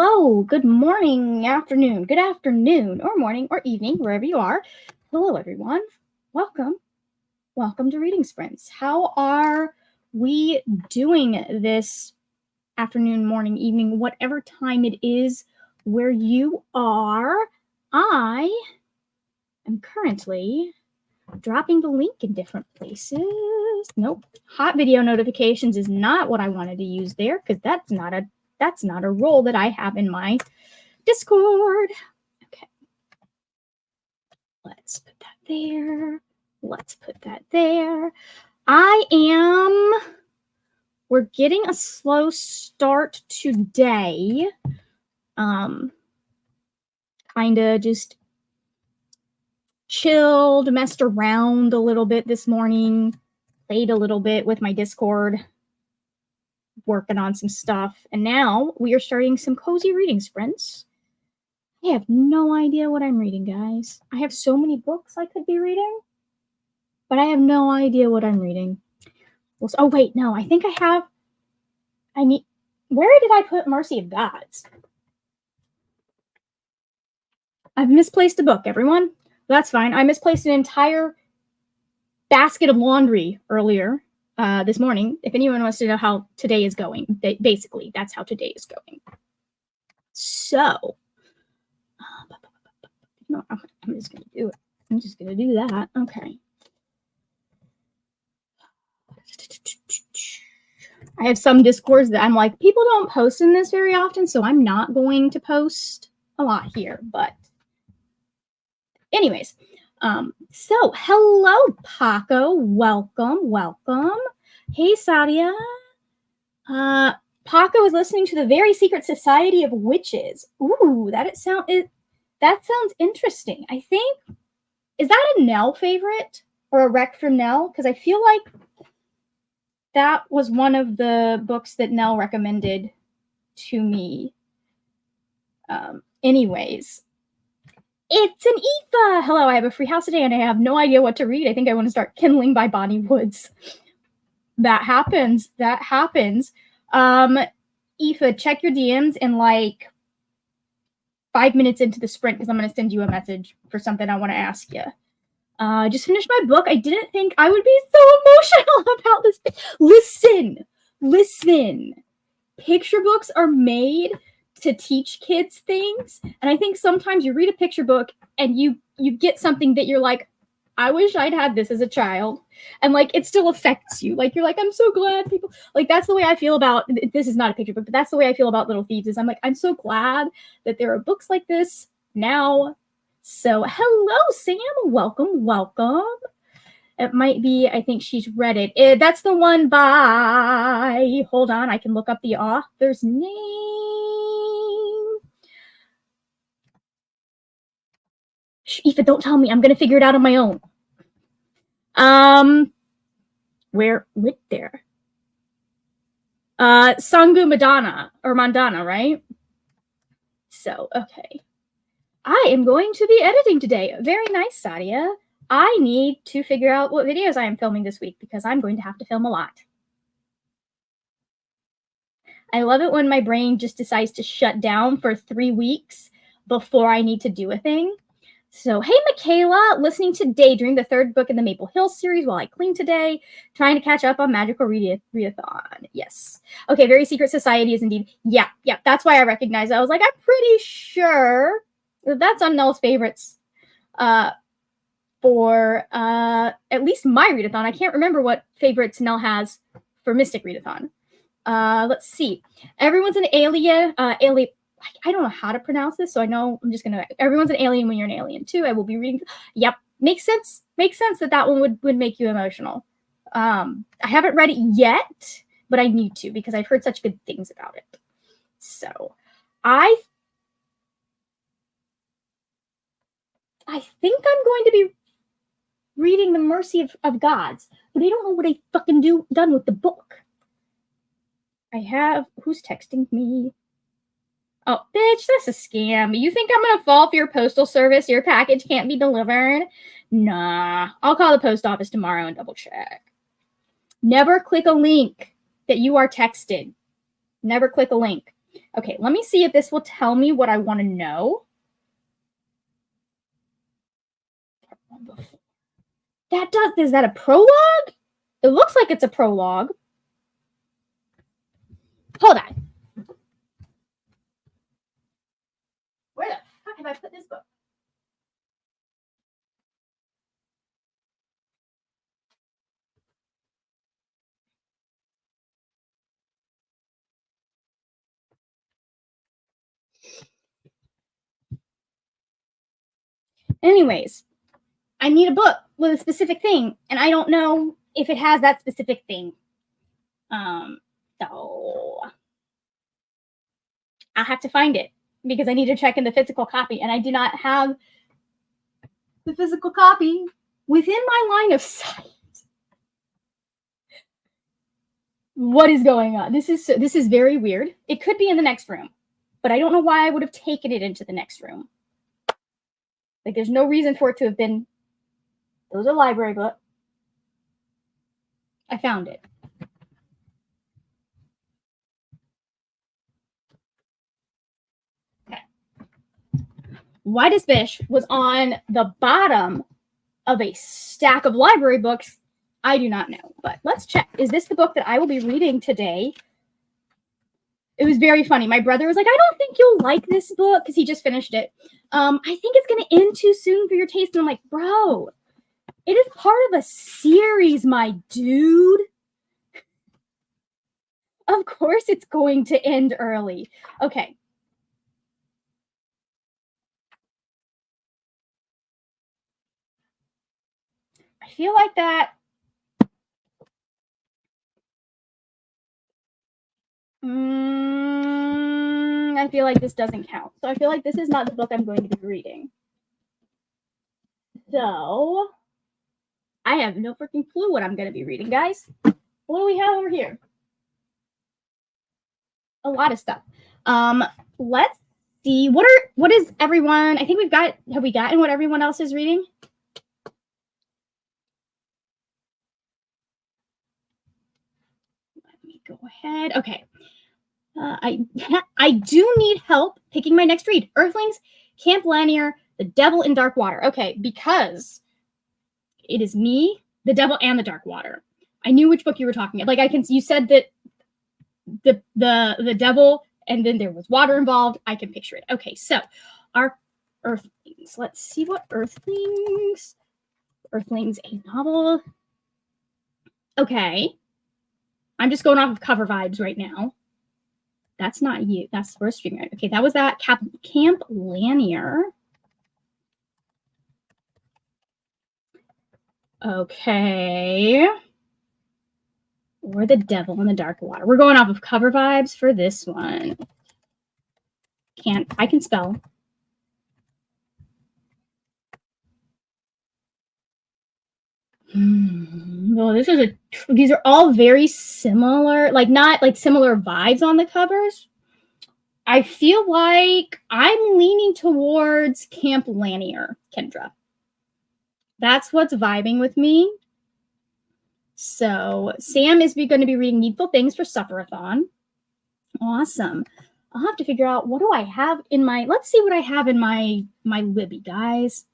Hello, good morning, afternoon, good afternoon, or morning, or evening, wherever you are. Hello, everyone. Welcome. Welcome to Reading Sprints. How are we doing this afternoon, morning, evening, whatever time it is where you are? I am currently dropping the link in different places. Nope. Hot video notifications is not what I wanted to use there because that's not a role that I have in my Discord. Okay. Let's put that there. Let's put that there. We're getting a slow start today. Kind of just chilled, messed around a little bit this morning, played a little bit with my Discord, working on some stuff, and now we are starting some cozy reading sprints. I have no idea what I'm reading, guys. I have so many books I could be reading, but I have no idea what I'm reading. Oh, wait, no, I think where did I put Mercy of Gods? I've misplaced a book, everyone. That's fine. I misplaced an entire basket of laundry earlier this morning. If anyone wants to know how today is going, basically, that's how today is going. So, no, I'm just going to do it. I'm just going to do that. Okay. I have some Discords that I'm like, people don't post in this very often, so I'm not going to post a lot here. But anyways, so hello, Paco. Welcome. Hey, Sadia. Paco is listening to the Very Secret Society of Witches. Ooh, that sounds interesting. I think, is that a Nell favorite or a rec from Nell? Because I feel like that was one of the books that Nell recommended to me. Anyways, it's an Aoife. Hello, I have a free house today and I have no idea what to read. I think I want to start Kindling by Bonnie Woods. That happens. Aoife, check your DMs in like 5 minutes into the sprint because I'm going to send you a message for something I want to ask you. Just finished my book. I didn't think I would be so emotional about this. Listen. Picture books are made to teach kids things. And I think sometimes you read a picture book and you get something that you're like, I wish I'd had this as a child. And like, it still affects you. Like, you're like, I'm so glad people, like, that's the way I feel about, this is not a picture book, but that's the way I feel about Little Thieves is I'm like, I'm so glad that there are books like this now. So hello, Sam, welcome. It might be, I think she's read it. That's the one by, hold on, I can look up the author's name. Aoife, don't tell me. I'm going to figure it out on my own. Where, right there. Sangu Mandana, right? So, okay. I am going to be editing today. Very nice, Sadia. I need to figure out what videos I am filming this week because I'm going to have to film a lot. I love it when my brain just decides to shut down for 3 weeks before I need to do a thing. So, hey, Michaela, listening to Daydream, the third book in the Maple Hill series while I clean today, trying to catch up on Magical Readathon. Yes. Okay, Very Secret Society is indeed. Yeah, that's why I recognize it. I was like, I'm pretty sure that's on Nell's favorites for at least my readathon. I can't remember what favorites Nell has for Mystic Readathon. Let's see. Everyone's an alien. I don't know how to pronounce this, so I know I'm just gonna. Everyone's an alien when you're an alien too. I will be reading. Yep, makes sense. Makes sense that one would make you emotional. I haven't read it yet, but I need to because I've heard such good things about it. So, I think I'm going to be reading The Mercy of Gods, but I don't know what I fucking done with the book. Who's texting me? Oh, bitch, that's a scam. You think I'm going to fall for your postal service? Your package can't be delivered? Nah, I'll call the post office tomorrow and double check. Never click a link that you are texted. Never click a link. Okay, let me see if this will tell me what I want to know. Is that a prologue? It looks like it's a prologue. Hold on. Where the fuck have I put this book? Anyways, I need a book with a specific thing, and I don't know if it has that specific thing. So I'll have to find it because I need to check in the physical copy, and I do not have the physical copy within my line of sight. What is going on? This is very weird. It could be in the next room, but I don't know why I would have taken it into the next room. Like, there's no reason for it to have been. Those are library books. I found it. Okay. Why this fish was on the bottom of a stack of library books, I do not know. But let's check. Is this the book that I will be reading today? It was very funny. My brother was like, I don't think you'll like this book because he just finished it. I think it's going to end too soon for your taste. And I'm like, bro, it is part of a series, my dude. Of course it's going to end early. Okay. I feel like that. I feel like this doesn't count. So I feel like this is not the book I'm going to be reading. So I have no freaking clue what I'm going to be reading, guys. What do we have over here? A lot of stuff. Let's see. What is everyone? I think have we gotten what everyone else is reading? Let me go ahead. Okay. I do need help picking my next read. Earthlings, Camp Lanier, The Devil in Dark Water. Okay, because it is me, The Devil, and the Dark Water. I knew which book you were talking about. Like you said that the devil, and then there was water involved. I can picture it. Okay, so our Earthlings. Let's see what Earthlings. Earthlings, a novel. Okay. I'm just going off of cover vibes right now. That's not you. That's we're streaming. Okay, that was that Camp Lanier. Okay. Or The Devil in the Dark Water. We're going off of cover vibes for this one. I can spell. Well, these are all very similar, like not like similar vibes on the covers. I feel like I'm leaning towards Camp Lanier, Kendra. That's what's vibing with me. So Sam is going to be reading Needful Things for Sufferathon. Awesome. I'll have to figure out what do I have in my. Let's see what I have in my Libby, guys.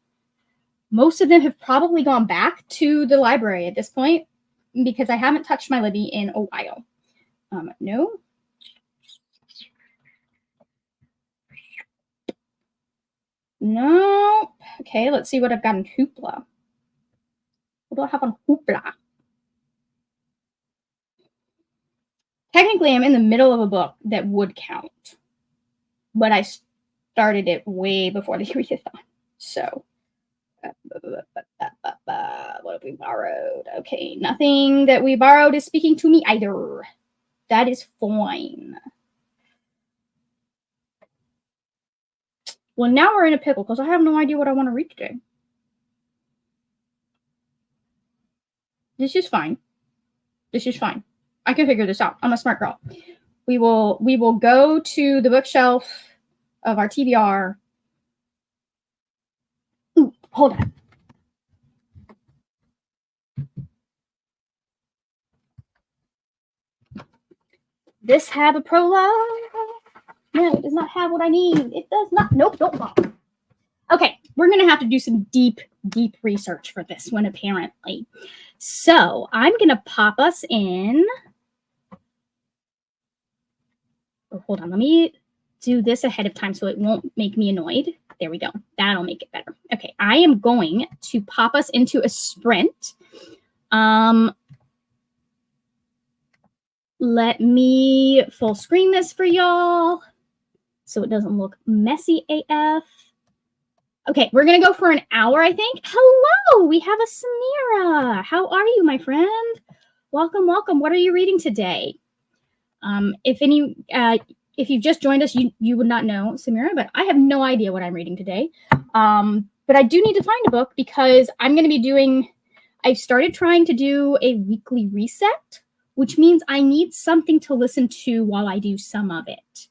Most of them have probably gone back to the library at this point because I haven't touched my Libby in a while. No. No. Okay, let's see what I've got in Hoopla. What do I have on Hoopla? Technically, I'm in the middle of a book that would count, but I started it way before the readathon. So, what have we borrowed? Okay, nothing that we borrowed is speaking to me either. That is fine. Well, now we're in a pickle because I have no idea what I want to read today. This is fine. This is fine. I can figure this out. I'm a smart girl. We will go to the bookshelf of our TBR. Ooh, hold on. This have a prologue. No, it does not have what I need. It does not. Nope, don't fall. Okay, we're going to have to do some deep research for this one, apparently. So I'm going to pop us in. Oh, hold on. Let me do this ahead of time so it won't make me annoyed. There we go. That'll make it better. Okay, I am going to pop us into a sprint. Let me full screen this for y'all so it doesn't look messy AF. Okay, we're going to go for an hour, I think. Hello, we have a Samira. How are you, my friend? Welcome, welcome. What are you reading today? If you've just joined us, you would not know, Samira, but I have no idea what I'm reading today. But I do need to find a book because I'm going to be I've started trying to do a weekly reset, which means I need something to listen to while I do some of it.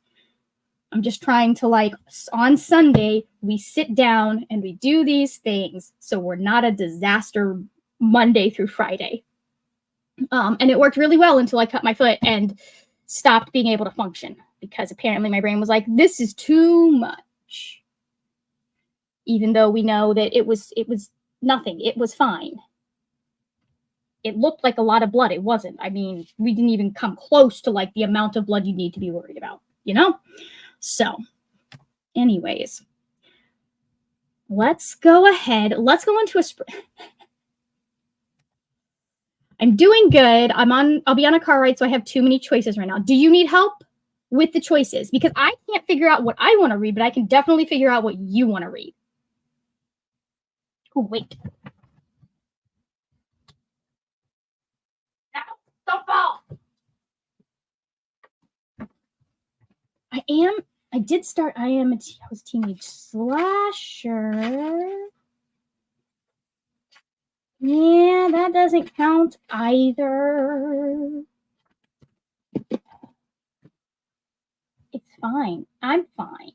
I'm just trying to, like, on Sunday, we sit down and we do these things so we're not a disaster Monday through Friday. And it worked really well until I cut my foot and stopped being able to function because apparently my brain was like, this is too much. Even though we know that it was nothing. It was fine. It looked like a lot of blood. It wasn't. I mean, we didn't even come close to, like, the amount of blood you need to be worried about, you know? So, anyways, let's go ahead. Let's go into a sprint. I'm doing good. I'll be on a car ride, so I have too many choices right now. Do you need help with the choices? Because I can't figure out what I want to read, but I can definitely figure out what you want to read. Oh, wait. No, don't fall. I did start, I was a teenage slasher. Yeah, that doesn't count either. It's fine. I'm fine.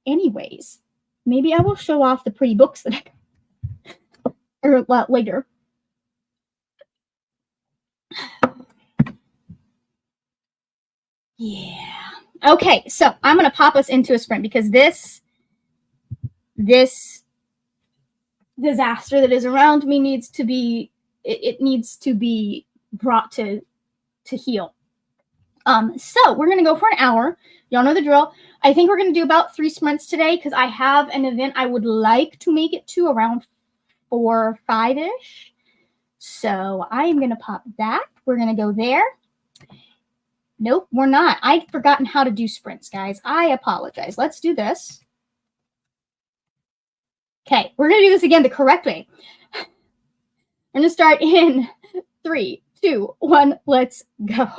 Anyways, maybe I will show off the pretty books that I got later. Yeah. Okay, so I'm going to pop us into a sprint because this disaster that is around me needs to be brought to heal. So we're going to go for an hour. Y'all know the drill. I think we're going to do about 3 sprints today because I have an event I would like to make it to around 4 or 5-ish. So I am going to pop that. We're going to go there. Nope, we're not. I'd forgotten how to do sprints, guys. I apologize. Let's do this. Okay, we're going to do this again the correct way. I'm going to start in 3, 2, 1. Let's go.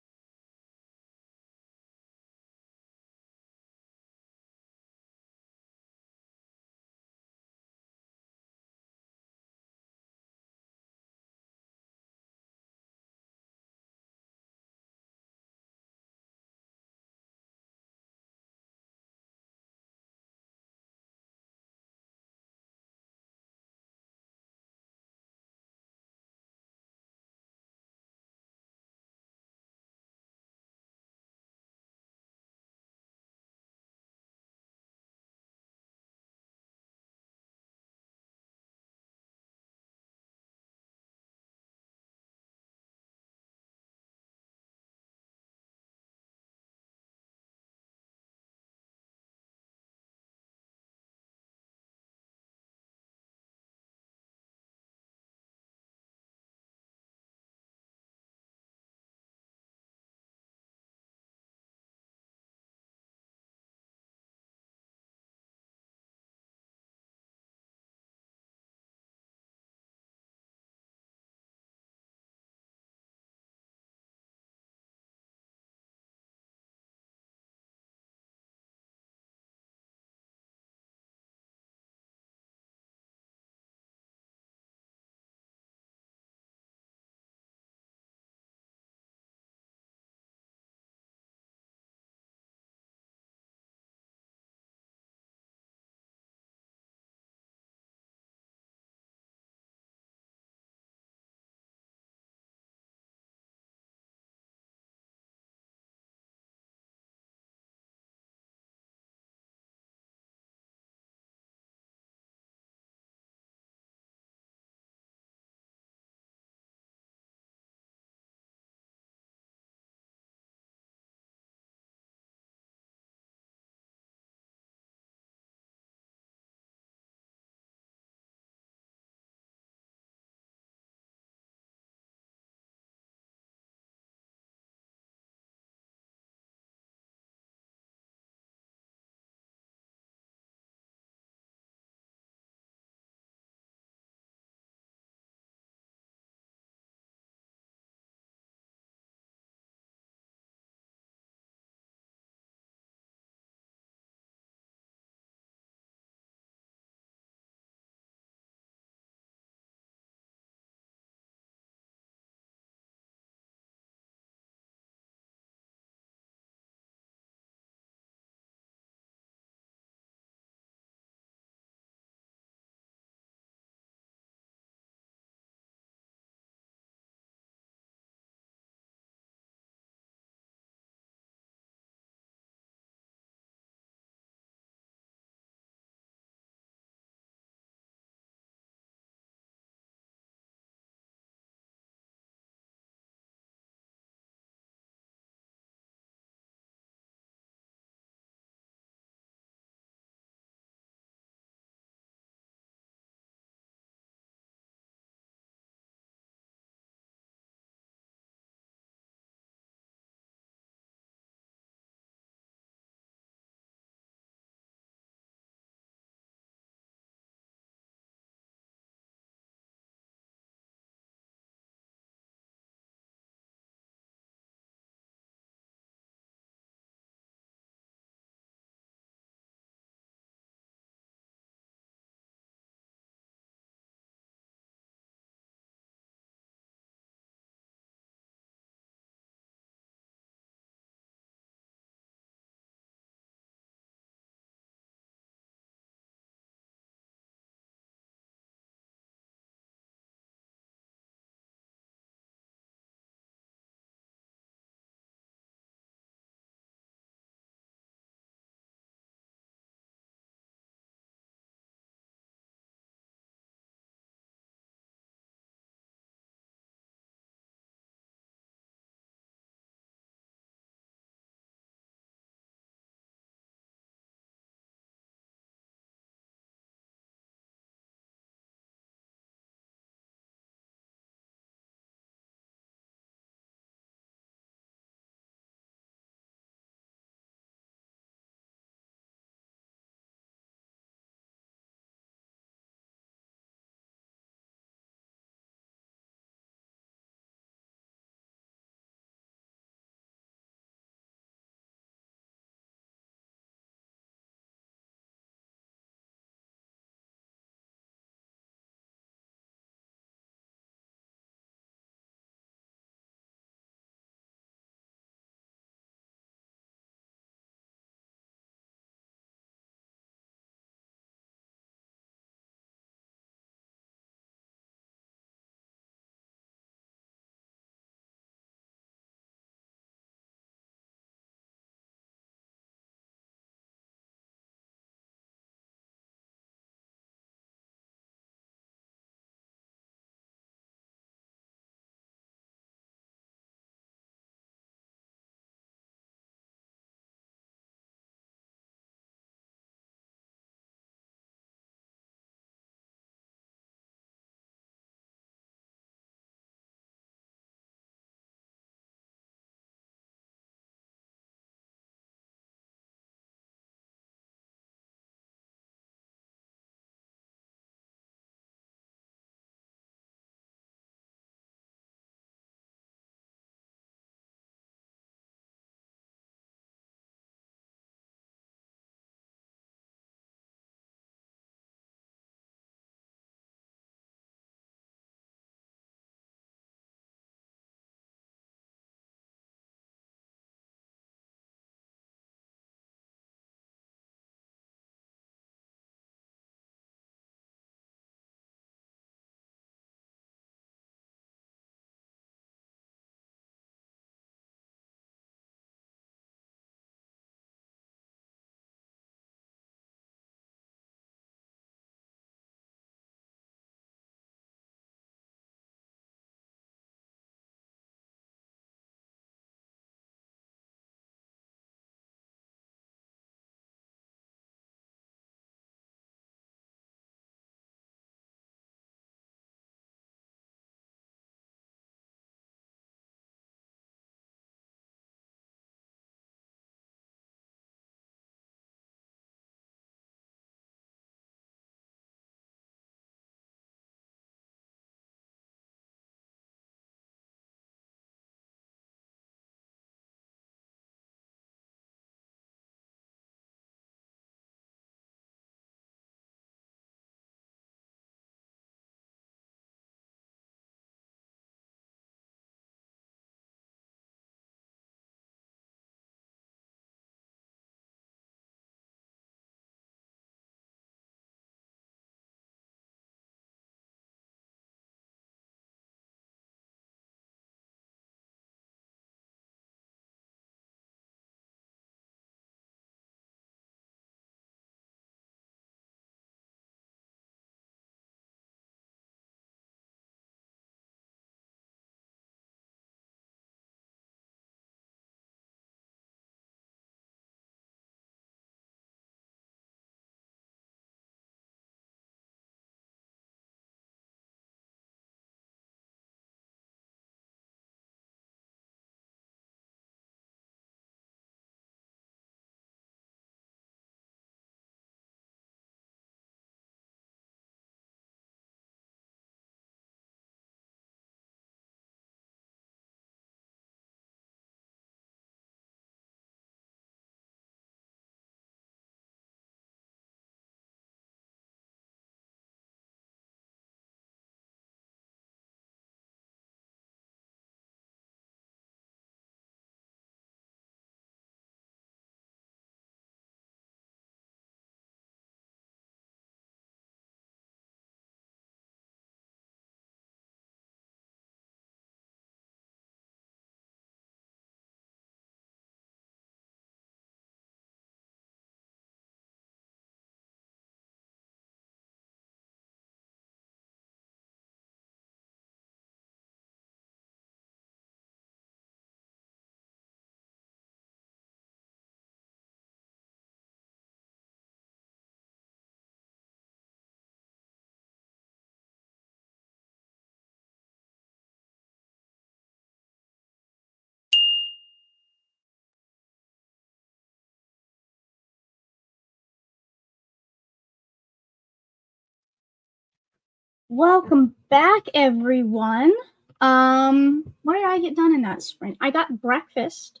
Welcome back, everyone. What did I get done in that sprint? I got breakfast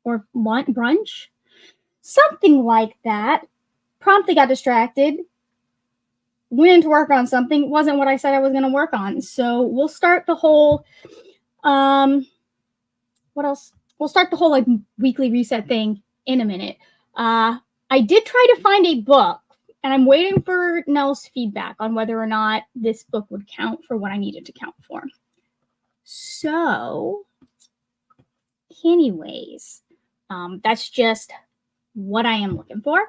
or brunch, something like that. Promptly got distracted. Went into work on something. Wasn't what I said I was going to work on. So we'll start the whole, what else? We'll start the whole like weekly reset thing in a minute. I did try to find a book, and I'm waiting for Nell's feedback on whether or not this book would count for what I needed to count for. So, anyways, that's just what I am looking for.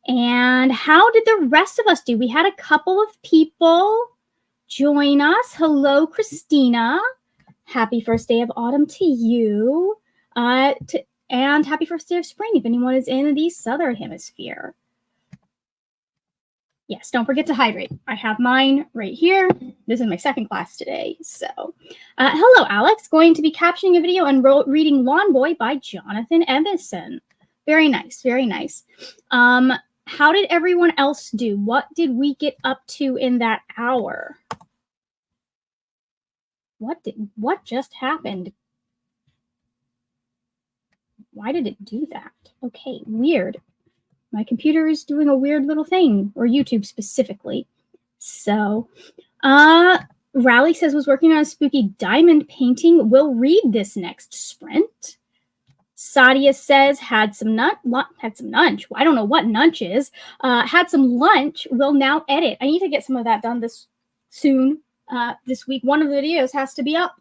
And how did the rest of us do? We had a couple of people join us. Hello, Christina. Happy first day of autumn to you. And happy first day of spring if anyone is in the southern hemisphere. Yes, don't forget to hydrate. I have mine right here. This is my second class today. So, hello, Alex. Going to be captioning a video and reading Lawn Boy by Jonathan Evison. Very nice, very nice. How did everyone else do? What did we get up to in that hour? What just happened? Why did it do that? Okay, weird. My computer is doing a weird little thing, or YouTube specifically. So, Raleigh says was working on a spooky diamond painting. Will read this next sprint. Sadia says had some lunch. Well, I don't know what nunch is. Had some lunch. Will now edit. I need to get some of that done this week. One of the videos has to be up.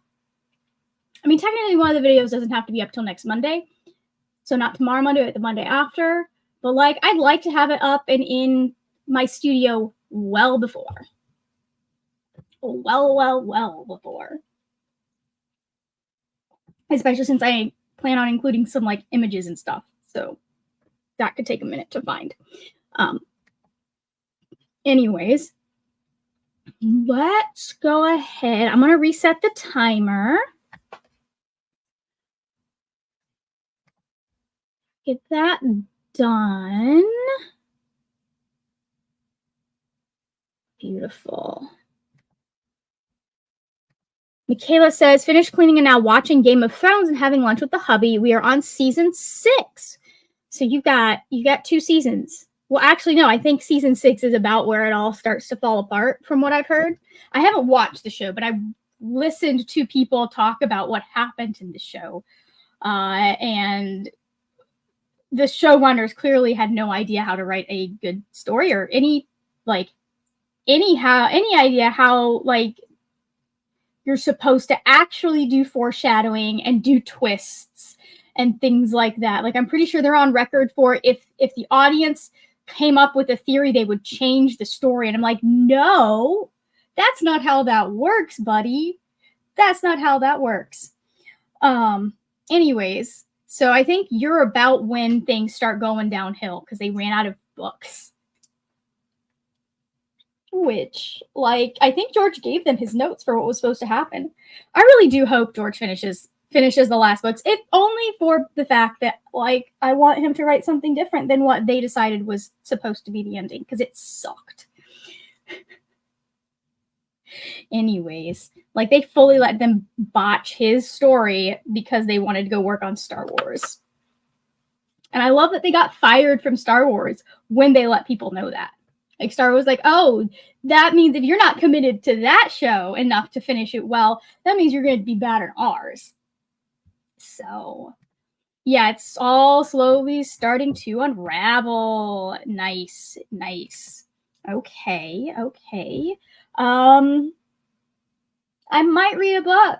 I mean, technically, one of the videos doesn't have to be up till next Monday. So not tomorrow Monday, but the Monday after. But like, I'd like to have it up and in my studio well before. Well before. Especially since I plan on including some like images and stuff. So that could take a minute to find. Anyways, let's go ahead. I'm going to reset the timer. Get that done. Beautiful. Michaela says, finished cleaning and now watching Game of Thrones and having lunch with the hubby. We are on season 6. So you got 2 seasons. Well, actually, no, I think season 6 is about where it all starts to fall apart from what I've heard. I haven't watched the show, but I've listened to people talk about what happened in the show. And the showrunners clearly had no idea how to write a good story or any idea how like you're supposed to actually do foreshadowing and do twists and things like that. Like, I'm pretty sure they're on record for if the audience came up with a theory, they would change the story. And I'm like, no, that's not how that works, buddy. That's not how that works. Anyways, so I think you're about when things start going downhill because they ran out of books. Which, like, I think George gave them his notes for what was supposed to happen. I really do hope George finishes the last books, if only for the fact that, like, I want him to write something different than what they decided was supposed to be the ending, because it sucked. Anyways, like, they fully let them botch his story because they wanted to go work on Star Wars. And I love that they got fired from Star Wars when they let people know that. Like, Star Wars, like, oh, that means if you're not committed to that show enough to finish it well, that means you're going to be bad at ours. So, yeah, it's all slowly starting to unravel. Nice. Okay. I might read a book.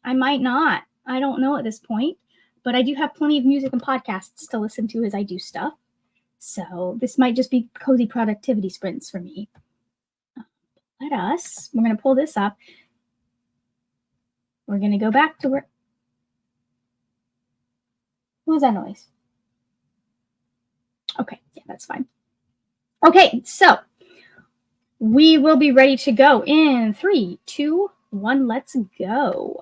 I might not. I don't know at this point. But I do have plenty of music and podcasts to listen to as I do stuff. So this might just be cozy productivity sprints for me. We're going to pull this up. We're going to go back to where. What was that noise? Okay, yeah, that's fine. Okay, so we will be ready to go in 3, 2, 1. Let's go.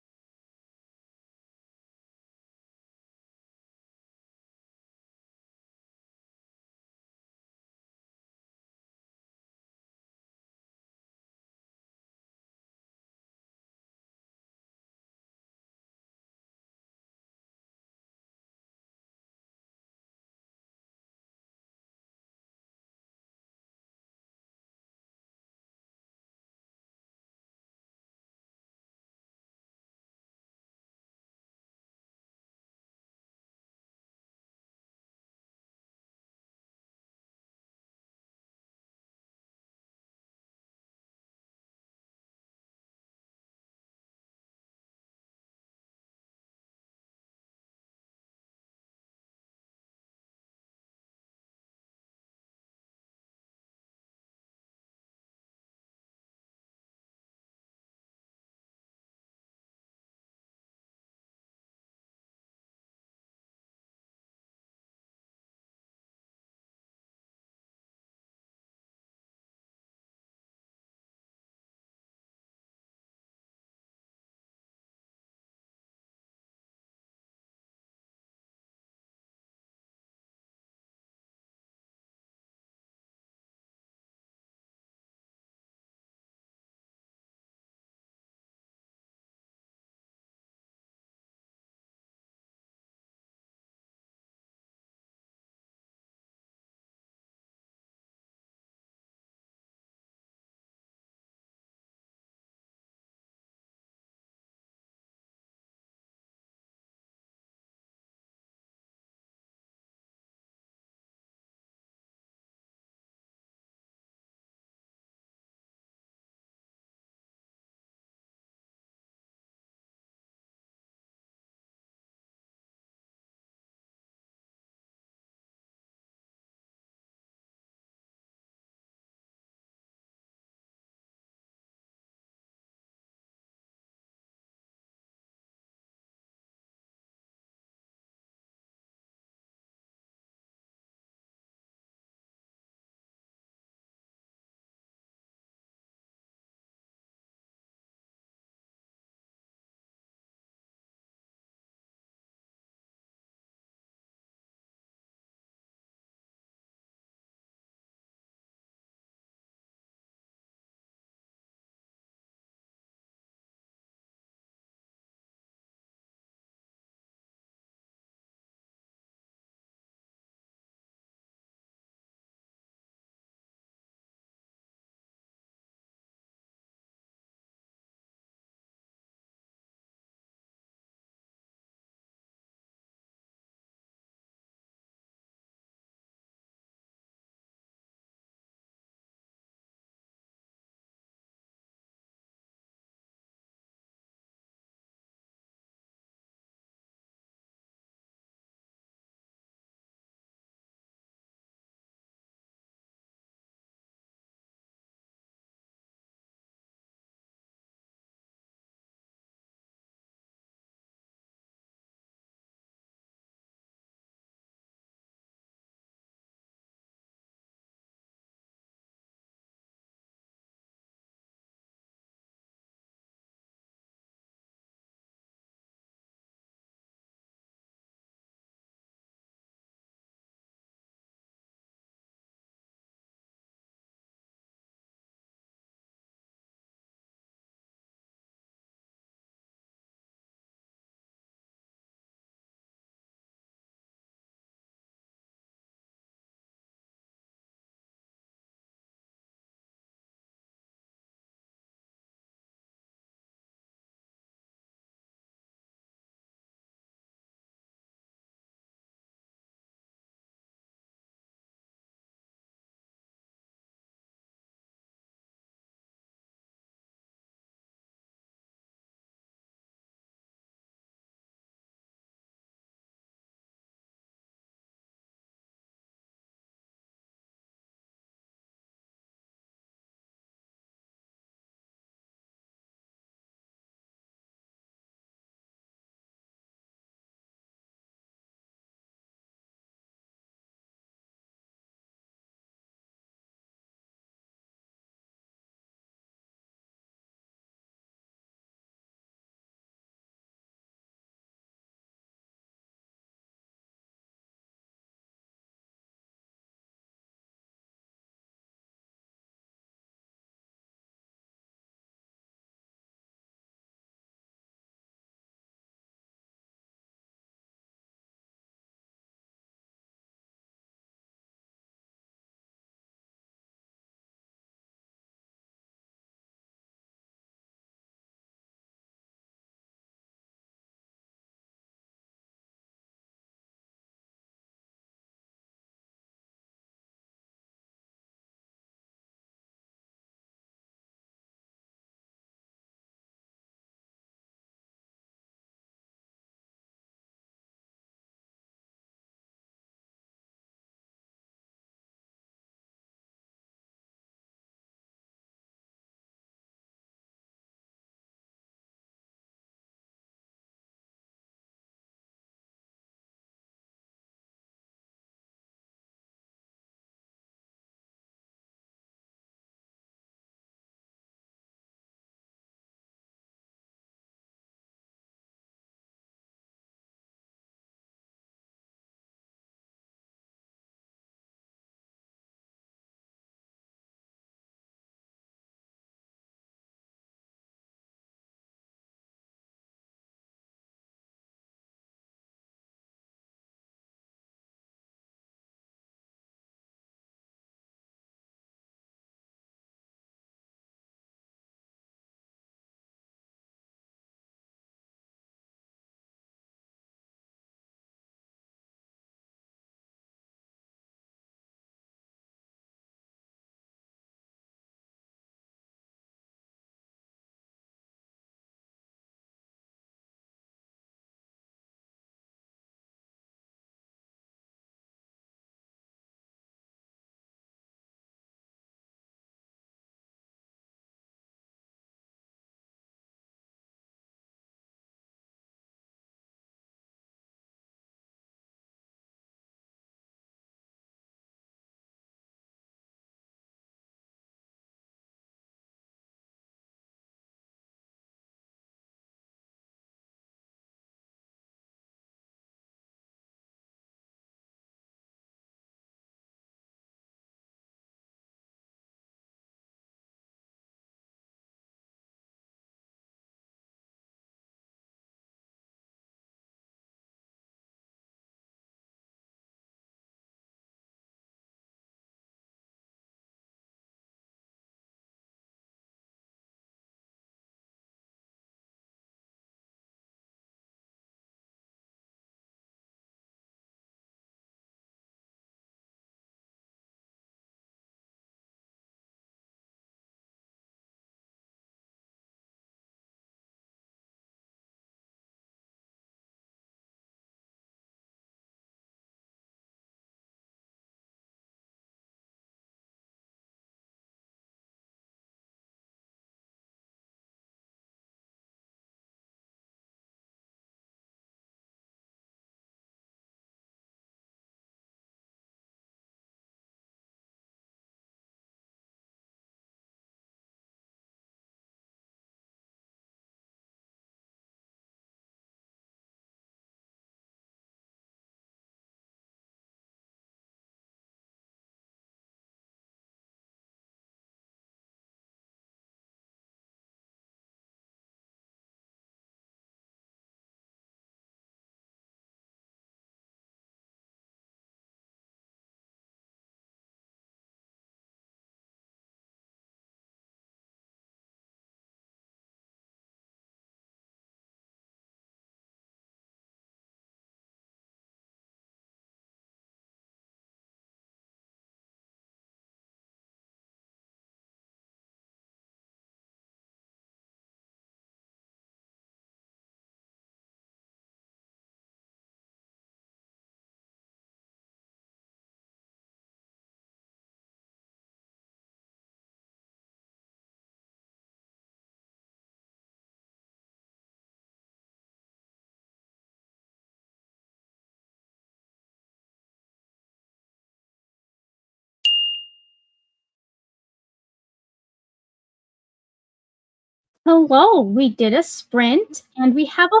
Hello, we did a sprint and we have a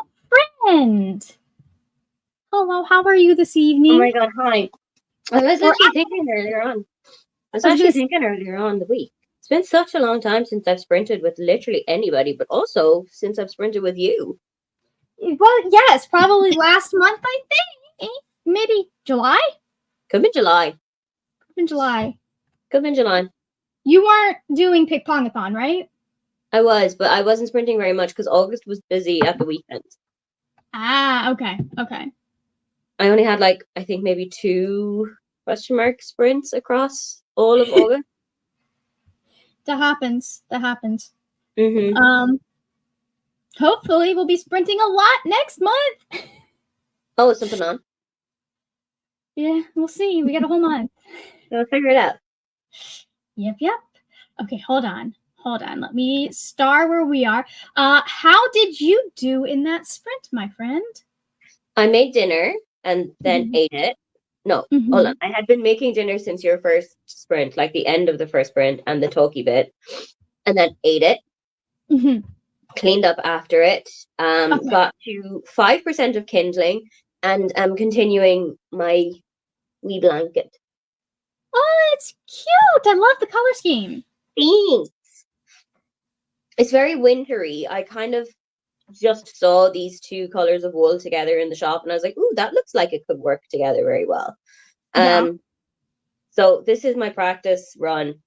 friend. Hello, how are you this evening? Oh my god, hi. I was Or actually thinking earlier on. I was I was actually gonna thinking earlier on the week. It's been such a long time since I've sprinted with literally anybody, but also since I've sprinted with you. well, yes, probably last month, I think. Maybe July? Could have been July. In July. Could have been July. You weren't doing Pickpongathon, right? I was, but I wasn't sprinting very much because August was busy at the weekends. Ah, okay, okay. I only had like, I think maybe 2 question mark sprints across all of August. That happens. That happens. Mm-hmm. Hopefully we'll be sprinting a lot next month. Oh, is something on? Yeah, we'll see. We got a whole month. I'll figure it out. Yep. Okay, hold on. Let me start where we are. How did you do in that sprint, my friend? I made dinner and then ate it. No, hold on. I had been making dinner since your first sprint, like the end of the first sprint and the talky bit, and then ate it, cleaned up after it, got to 5% of kindling, and I'm continuing my wee blanket. Oh, it's cute. I love the color scheme. Thanks. It's very wintry. I kind of just saw these 2 colors of wool together in the shop, and I was like, "Ooh, that looks like it could work together very well." Yeah. So this is my practice run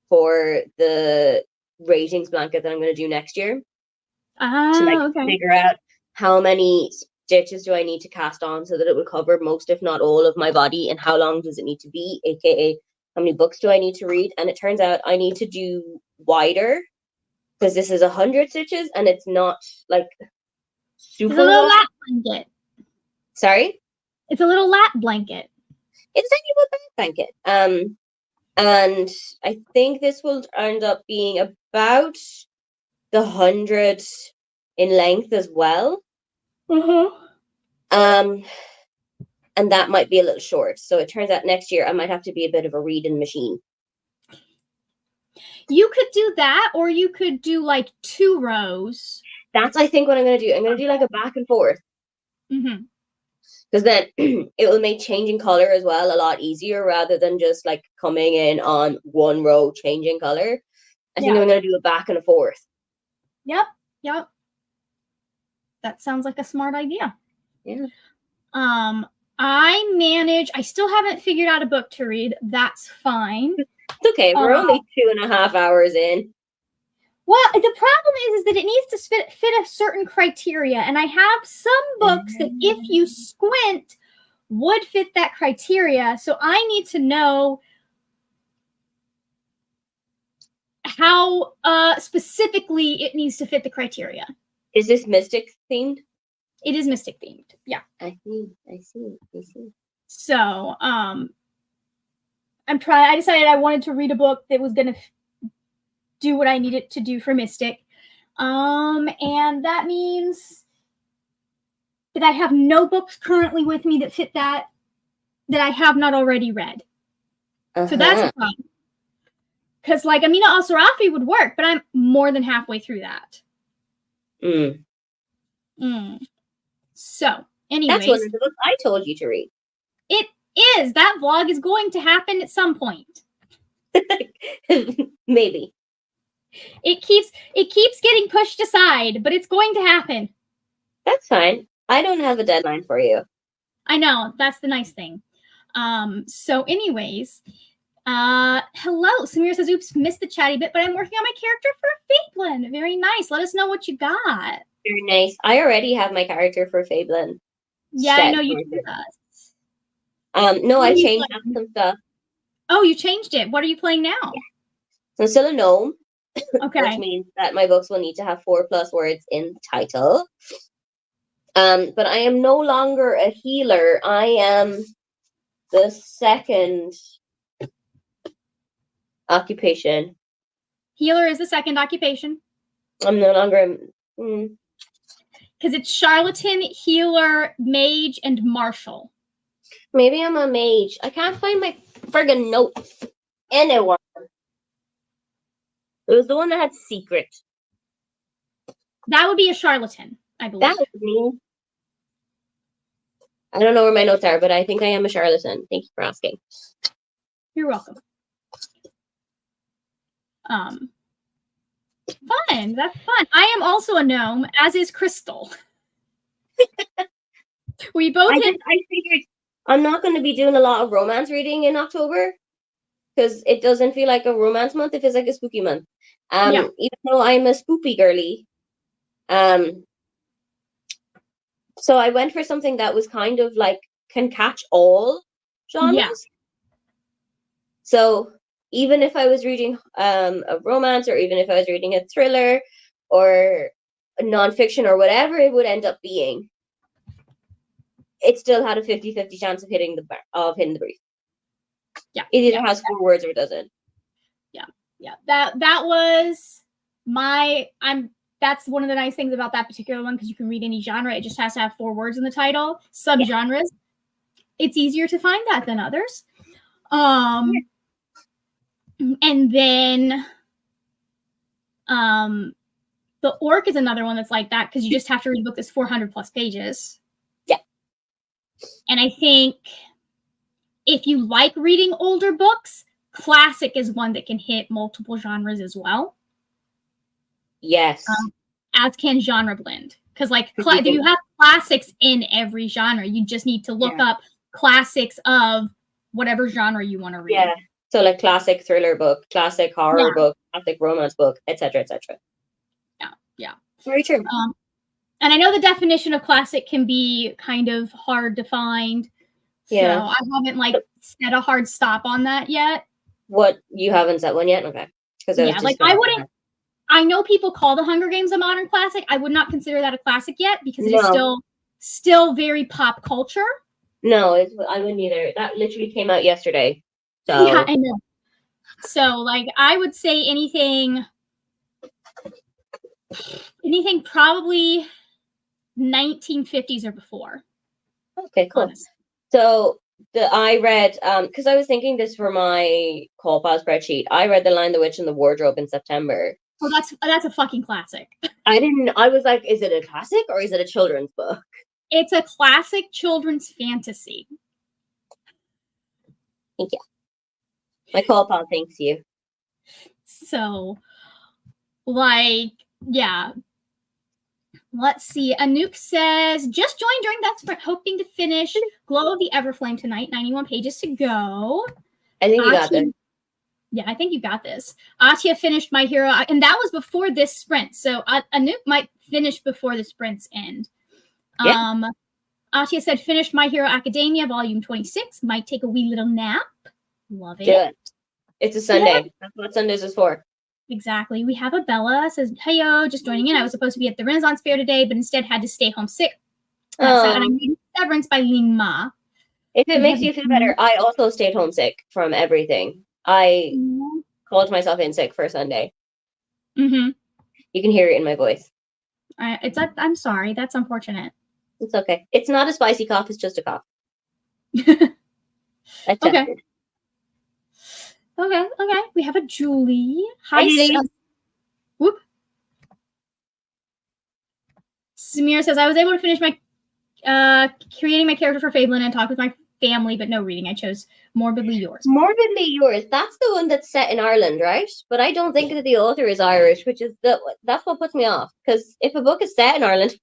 for the ratings blanket that I'm going to do next year. To Okay. figure out how many stitches do I need to cast on so that it will cover most, if not all, of my body, and how long does it need to be, aka how many books do I need to read. And it turns out I need to do wider because this is 100 stitches and it's not like super It's a little long. lap blanket. Sorry? It's a little lap blanket. It's a tiny little blanket. And I think this will end up being about the 100 in length as well. And that might be a little short. So it turns out next year I might have to be a bit of a reading machine. You could do that, or you could do like 2 rows. That's, I think, what I'm going to do. I'm going to do like a back and forth. Because then it will make changing color as well a lot easier rather than just like coming in on 1 row changing color. I think I'm going to do a back and a forth. Yep. That sounds like a smart idea. Yeah. I still haven't figured out a book to read. That's fine. It's okay. We're only 2.5 hours in. Well, the problem is that it needs to fit a certain criteria. And I have some books that if you squint would fit that criteria. So I need to know how specifically it needs to fit the criteria. Is this Mystic themed? It is Mystic themed. Yeah. I see. So, I decided I wanted to read a book that was going to do what I needed to do for Mystic. And that means that I have no books currently with me that fit that I have not already read. So that's a problem. Because like Amina al-Sarafi would work, but I'm more than halfway through that. So, anyways. That's one of the books I told you to read. It is. That vlog is going to happen at some point. Maybe. It keeps getting pushed aside, but it's going to happen. That's fine. I don't have a deadline for you. I know. That's the nice thing. So anyways, hello. Samira says, oops, missed the chatty bit, but I'm working on my character for Fablin. Very nice. Let us know what you got. Very nice. I already have my character for Fablin. Yeah, I know you did that. No, I changed up some stuff. Oh, you changed it. What are you playing now? Yeah. So I'm still a gnome. Okay. Which means that my books will need to have 4+ words in the title. But I am no longer a healer. I am the second occupation. Healer is the second occupation. I'm no longer... Because it's charlatan, healer, mage, and martial. Maybe I'm a mage. I can't find my friggin' notes. Anyone. It was the one that had secret. That would be a charlatan, I believe. That would mean. I don't know where my notes are, but I think I am a charlatan. Thank you for asking. You're welcome. Fun. That's fun. I am also a gnome, as is Crystal. We both I figured I'm not going to be doing a lot of romance reading in October because it doesn't feel like a romance month. It feels like a spooky month. Yeah. Even though I'm a spoopy girly. So I went for something that was kind of like can catch all genres. Yeah. So even if I was reading a romance, or even if I was reading a thriller or a nonfiction or whatever it would end up being, it still had a 50-50 chance of hitting the brief. Yeah. It either has 4 words or it doesn't. Yeah. That was that's one of the nice things about that particular one, because you can read any genre. It just has to have 4 words in the title. Subgenres. Yeah. It's easier to find that than others. And then The Orc is another one that's like that, because you just have to read a book that's 400 plus pages. Yeah. And I think if you like reading older books, classic is one that can hit multiple genres as well. Yes. As can genre blend. Because you have classics in every genre. You just need to look up classics of whatever genre you want to read. Yeah. So like classic thriller book, classic horror book, classic romance book, etc., etc. Yeah. Very true. And I know the definition of classic can be kind of hard to find. Yeah. So I haven't set a hard stop on that yet. What, you haven't set one yet? Okay. I know people call The Hunger Games a modern classic. I would not consider that a classic yet, because it's still very pop culture. No, I wouldn't either. That literally came out yesterday. So yeah, I know. So I would say anything probably 1950s or before. Okay, cool. Honestly. So I read, because I was thinking this for my call file spreadsheet. I read The Lion, the Witch, and the Wardrobe in September. Oh, that's a fucking classic. I was like, is it a classic or is it a children's book? It's a classic children's fantasy. Thank you. My call file thanks you. So, yeah. Let's see. Anouk says, just joined during that sprint, hoping to finish Glow of the Everflame tonight. 91 pages to go. I think you got this. Yeah, I think you got this. Atia finished My Hero, and that was before this sprint. So Anouk might finish before the sprints end. Yeah. Atia said, finished My Hero Academia, volume 26. Might take a wee little nap. Love it. Good. It's a Sunday. Yeah. That's what Sundays is for. Exactly. We have a Bella says, "Heyo, just joining in. I was supposed to be at the Renaissance Fair today, but instead had to stay home sick. And I'm reading Severance by Ling Ma. If it makes you feel better, I also stayed home sick from everything. I called myself in sick for Sunday. Mm-hmm. You can hear it in my voice. I'm sorry. That's unfortunate. It's okay. It's not a spicy cough. It's just a cough. Okay. Okay. We have a Julie. Hi, whoop. Samir says, I was able to finish my creating my character for Fabelin and talk with my family, but no reading. I chose Morbidly Yours. Morbidly Yours. That's the one that's set in Ireland, right? But I don't think that the author is Irish, which is that's what puts me off. Because if a book is set in Ireland,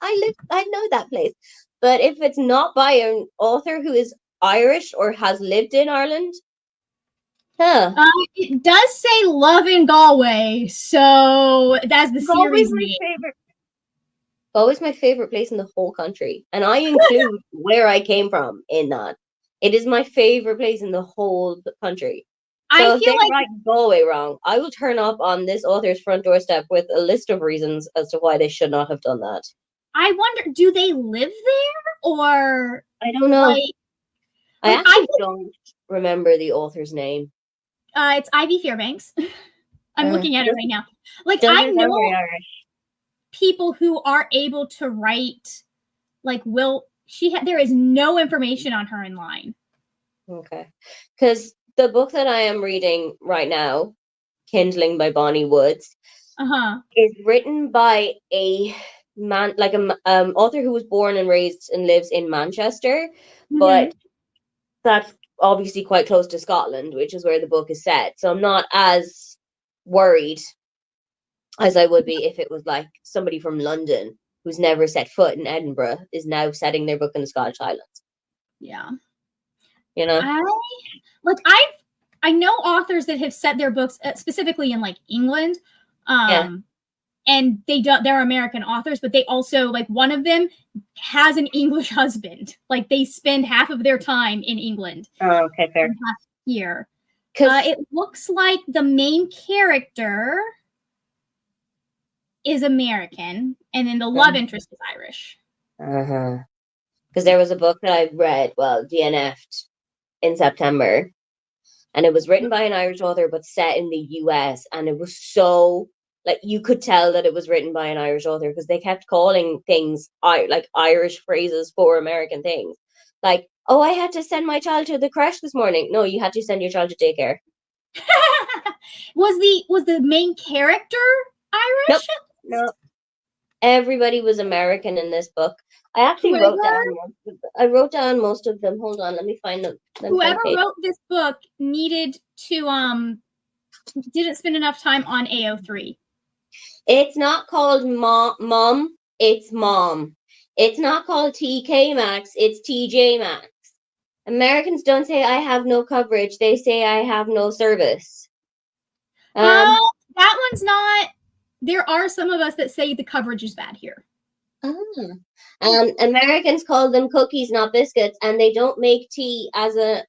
I know that place. But if it's not by an author who is Irish or has lived in Ireland, it does say Love in Galway, so that's the series name. Galway's my favorite place in the whole country, and I include where I came from in that. It is my favorite place in the whole country. So if they write Galway wrong, I will turn up on this author's front doorstep with a list of reasons as to why they should not have done that. I wonder, do they live there, or I don't know. I actually don't remember the author's name. It's Ivy Fairbanks. I'm looking at it right now. I know people who are able to write, there is no information on her in line. Okay. Because the book that I am reading right now, Kindling by Bonnie Woods, Uh-huh. is written by a man, like a author who was born and raised and lives in Manchester, Mm-hmm. but that's obviously quite close to Scotland, which is where the book is set. So I'm not as worried as I would be if it was like somebody from London who's never set foot in Edinburgh is now setting their book in the Scottish Highlands. Yeah. You know? I know authors that have set their books specifically in like England. Yeah. And they're American authors, but they also, like, one of them has an English husband. Like, they spend half of their time in England. Oh, okay, fair. Half here. 'Cause It looks like the main character is American, and then the love interest is Irish. because there was a book that I read, well, DNF'd in September, and it was written by an Irish author but set in the US, and it was so like you could tell that it was written by an Irish author because they kept calling things like Irish phrases for American things. Like, oh, I had to send my child to the creche this morning. No, you had to send your child to daycare. Was the main character Irish? No. Everybody was American in this book. I actually wrote down most of them. Hold on, let me find them. Whoever wrote this book needed to didn't spend enough time on AO3. It's not called Mom, it's Mom. It's not called TK Maxx, it's TJ Maxx. Americans don't say I have no coverage, they say I have no service. That one's not. There are some of us that say the coverage is bad here. Americans call them cookies, not biscuits, and they don't make tea as a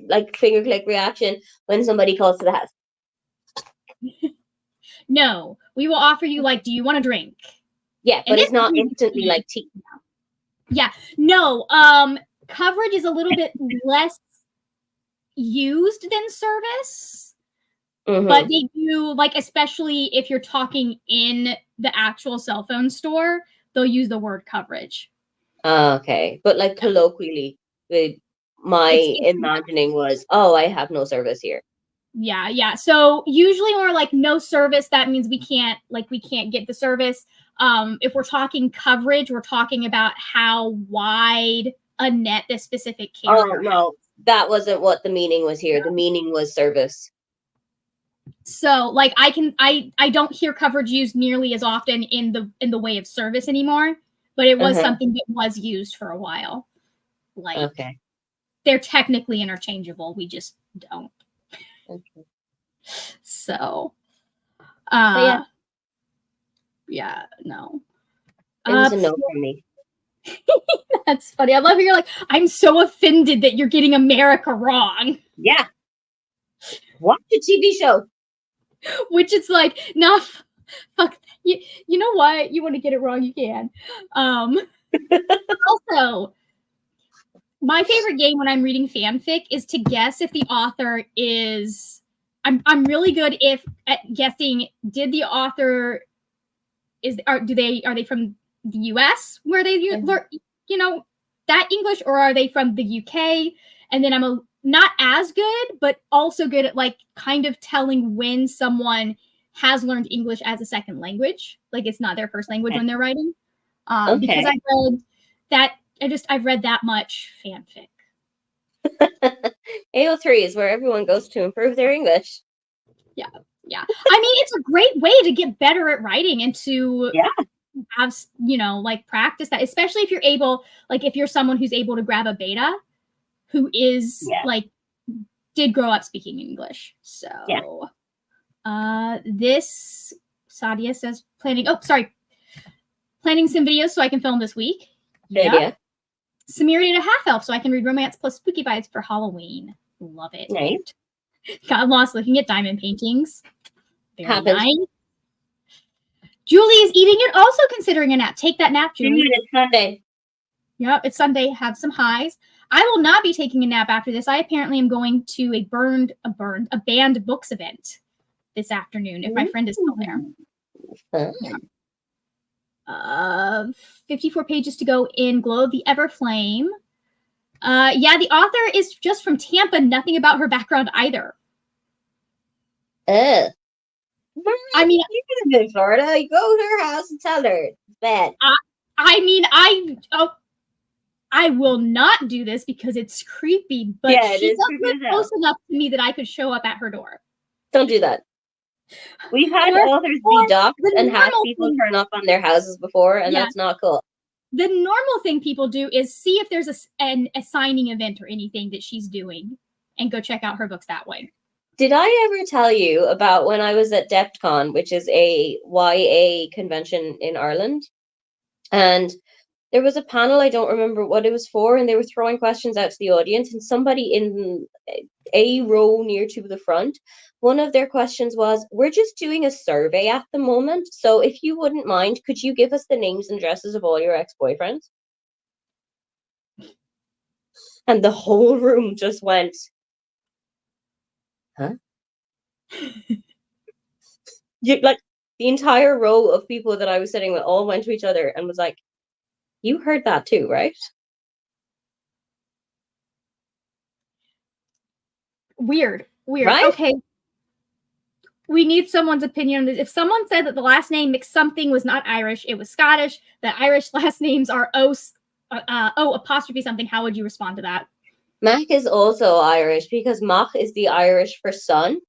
like finger click reaction when somebody calls to the house. No, we will offer you, like, do you want a drink? Yeah, but it's not instantly like tea. Yeah, no. Coverage is a little bit less used than service, but they do, like, especially if you're talking in the actual cell phone store, they'll use the word coverage. Okay, but like colloquially, my imagining was, oh, I have no service here. Yeah. So usually we're like no service. That means we can't get the service. If we're talking coverage, we're talking about how wide a net this specific carrier. Oh no, that wasn't what the meaning was here. The meaning was service. So like I don't hear coverage used nearly as often in the way of service anymore, but it was something that was used for a while. Like, okay, they're technically interchangeable. We just don't. Okay. So, yeah, no. It was a no for me. That's funny. I love how you're like, I'm so offended that you're getting America wrong. Yeah. Watch a TV show. Which it's like, nah, fuck. You know what? You want to get it wrong, you can. Also, my favorite game when I'm reading fanfic is to guess if the author is. I'm really good at guessing. Did the author are they from the US where they that English, or are they from the UK? And then I'm not as good, but also good at like kind of telling when someone has learned English as a second language, like it's not their first language when they're writing. Because I've read that much fanfic. AO3 is where everyone goes to improve their English. Yeah. I mean, it's a great way to get better at writing and to have, like practice that, especially if you're able, like if you're someone who's able to grab a beta who is like, did grow up speaking English. So this Sadia says planning some videos so I can film this week. Yeah. Samira did a half elf so I can read romance plus spooky vibes for Halloween. Love it. Nice. Got lost looking at diamond paintings. Very nice. Julie is eating and also considering a nap. Take that nap, Julie. It's Sunday. Yep, it's Sunday. Have some highs. I will not be taking a nap after this. I apparently am going to a banned books event this afternoon if my friend is still there. 54 pages to go in Glow of the Everflame. The author is just from Tampa. Nothing about her background either. I mean, You live in Florida. You go to her house and tell her it's bad. I will not do this because it's creepy, but Yeah, it she is does creepy live as hell. close enough to me that I could show up at her door. Don't do that. We've had Or- authors or be doxxed the and have normal people thing- turn up on their houses before, and Yeah. that's not cool. The normal thing people do is see if there's a signing event or anything that she's doing and go check out her books that way. Did I ever tell you about when I was at DepthCon, which is a YA convention in Ireland? And there was a panel, I don't remember what it was for, and they were throwing questions out to the audience, and somebody in a row near to the front, one of their questions was, we're just doing a survey at the moment, so if you wouldn't mind, could you give us the names and addresses of all your ex-boyfriends? And the whole room just went, huh? Like, the entire row of people that I was sitting with all went to each other and was like, you heard that too, right? Weird. Right? Okay. We need someone's opinion on this. If someone said that the last name McSomething was not Irish, it was Scottish, that Irish last names are O apostrophe something, how would you respond to that? Mac is also Irish because Mach is the Irish for son.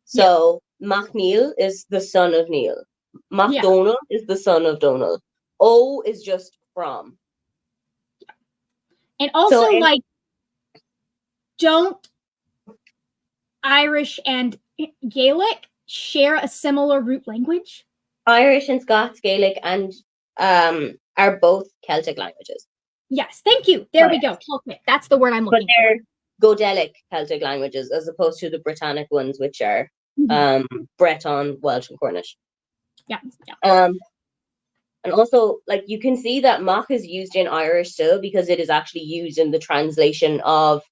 So MacNeil is the son of Neil. MacDonald is the son of Donald. O is just from. And also, don't Irish and Gaelic share a similar root language? Irish and Scots, Gaelic, and are both Celtic languages. Yes, thank you. There we go. Celtic. That's the word I'm looking for. But they're Godelic Celtic languages as opposed to the Britannic ones, which are Breton, Welsh, and Cornish. Yeah. And also, like, you can see that Mach is used in Irish still because it is actually used in the translation of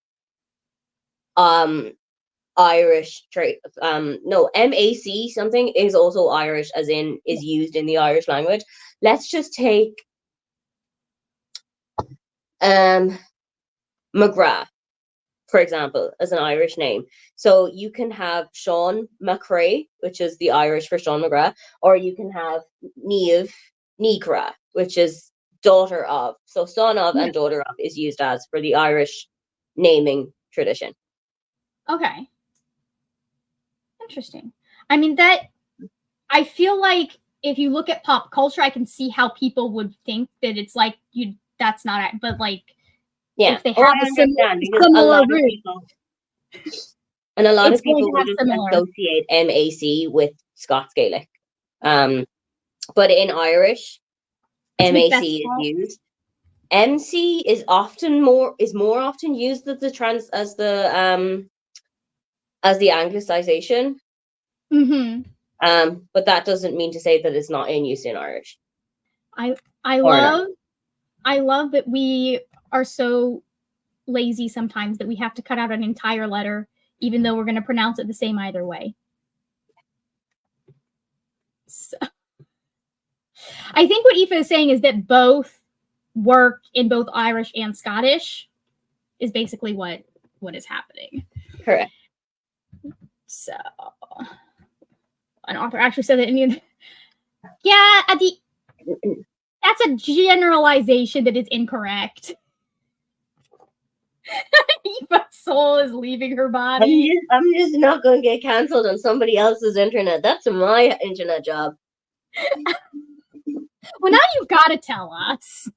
Irish MAC something is also Irish, as in is used in the Irish language. Let's just take McGrath, for example, as an Irish name. So you can have Sean McRae, which is the Irish for Sean McGrath, or you can have Niamh Nigra, which is daughter of. So son of and daughter of is used as for the Irish naming tradition. Okay. Interesting. I mean, I feel like if you look at pop culture, I can see how people would think that it's like that's not, but like, if they have a similar root. And a lot of people would associate MAC with Scots Gaelic. But in Irish, MAC is used. MC is more often used as the anglicization. But that doesn't mean to say that it's not in use in Irish. I love that we are so lazy sometimes that we have to cut out an entire letter, even though we're going to pronounce it the same either way. So, I think what Aoife is saying is that both work in both Irish and Scottish is basically what is happening. Correct. So, an author actually said that Indian. Yeah, that's a generalization that is incorrect. Aoife's soul is leaving her body. I'm just not going to get cancelled on somebody else's internet. That's my internet job. Well, now you've got to tell us.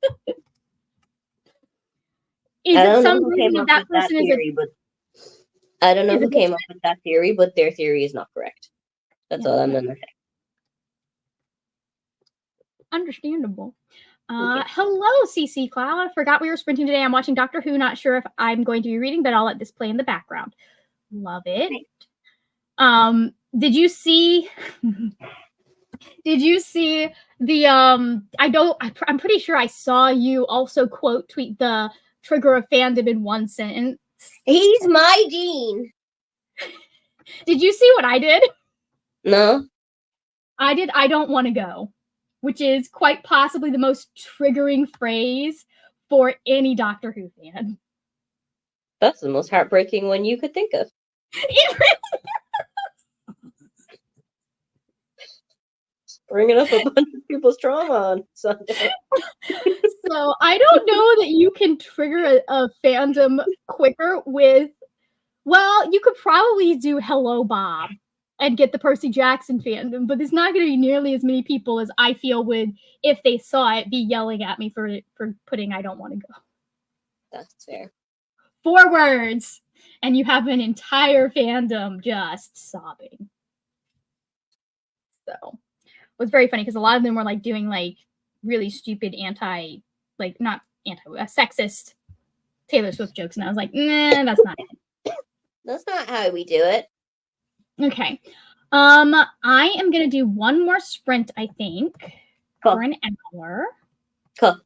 Is it some reason that person is theory, but I don't know who came up with that theory, but their theory is not correct. That's all I'm going to say. Understandable. Hello, CC Cloud. I forgot we were sprinting today. I'm watching Doctor Who. Not sure if I'm going to be reading, but I'll let this play in the background. Love it. Did you see? Did you see the? I'm pretty sure I saw you also quote tweet the trigger of fandom in one sentence. He's my Dean. Did you see what I did? No. I did. I don't want to go, which is quite possibly the most triggering phrase for any Doctor Who fan. That's the most heartbreaking one you could think of. It really Bringing up a bunch of people's trauma on Sunday. So I don't know that you can trigger a fandom quicker with. Well, you could probably do Hello Bob and get the Percy Jackson fandom, but there's not going to be nearly as many people as I feel would, if they saw it, be yelling at me for putting I don't want to go. That's fair. 4 words, and you have an entire fandom just sobbing. So it was very funny because a lot of them were like doing like really stupid sexist Taylor Swift jokes, and I was like, nah, that's not it. That's not how we do it. Okay. I am gonna do one more sprint, I think, for an hour. Cool.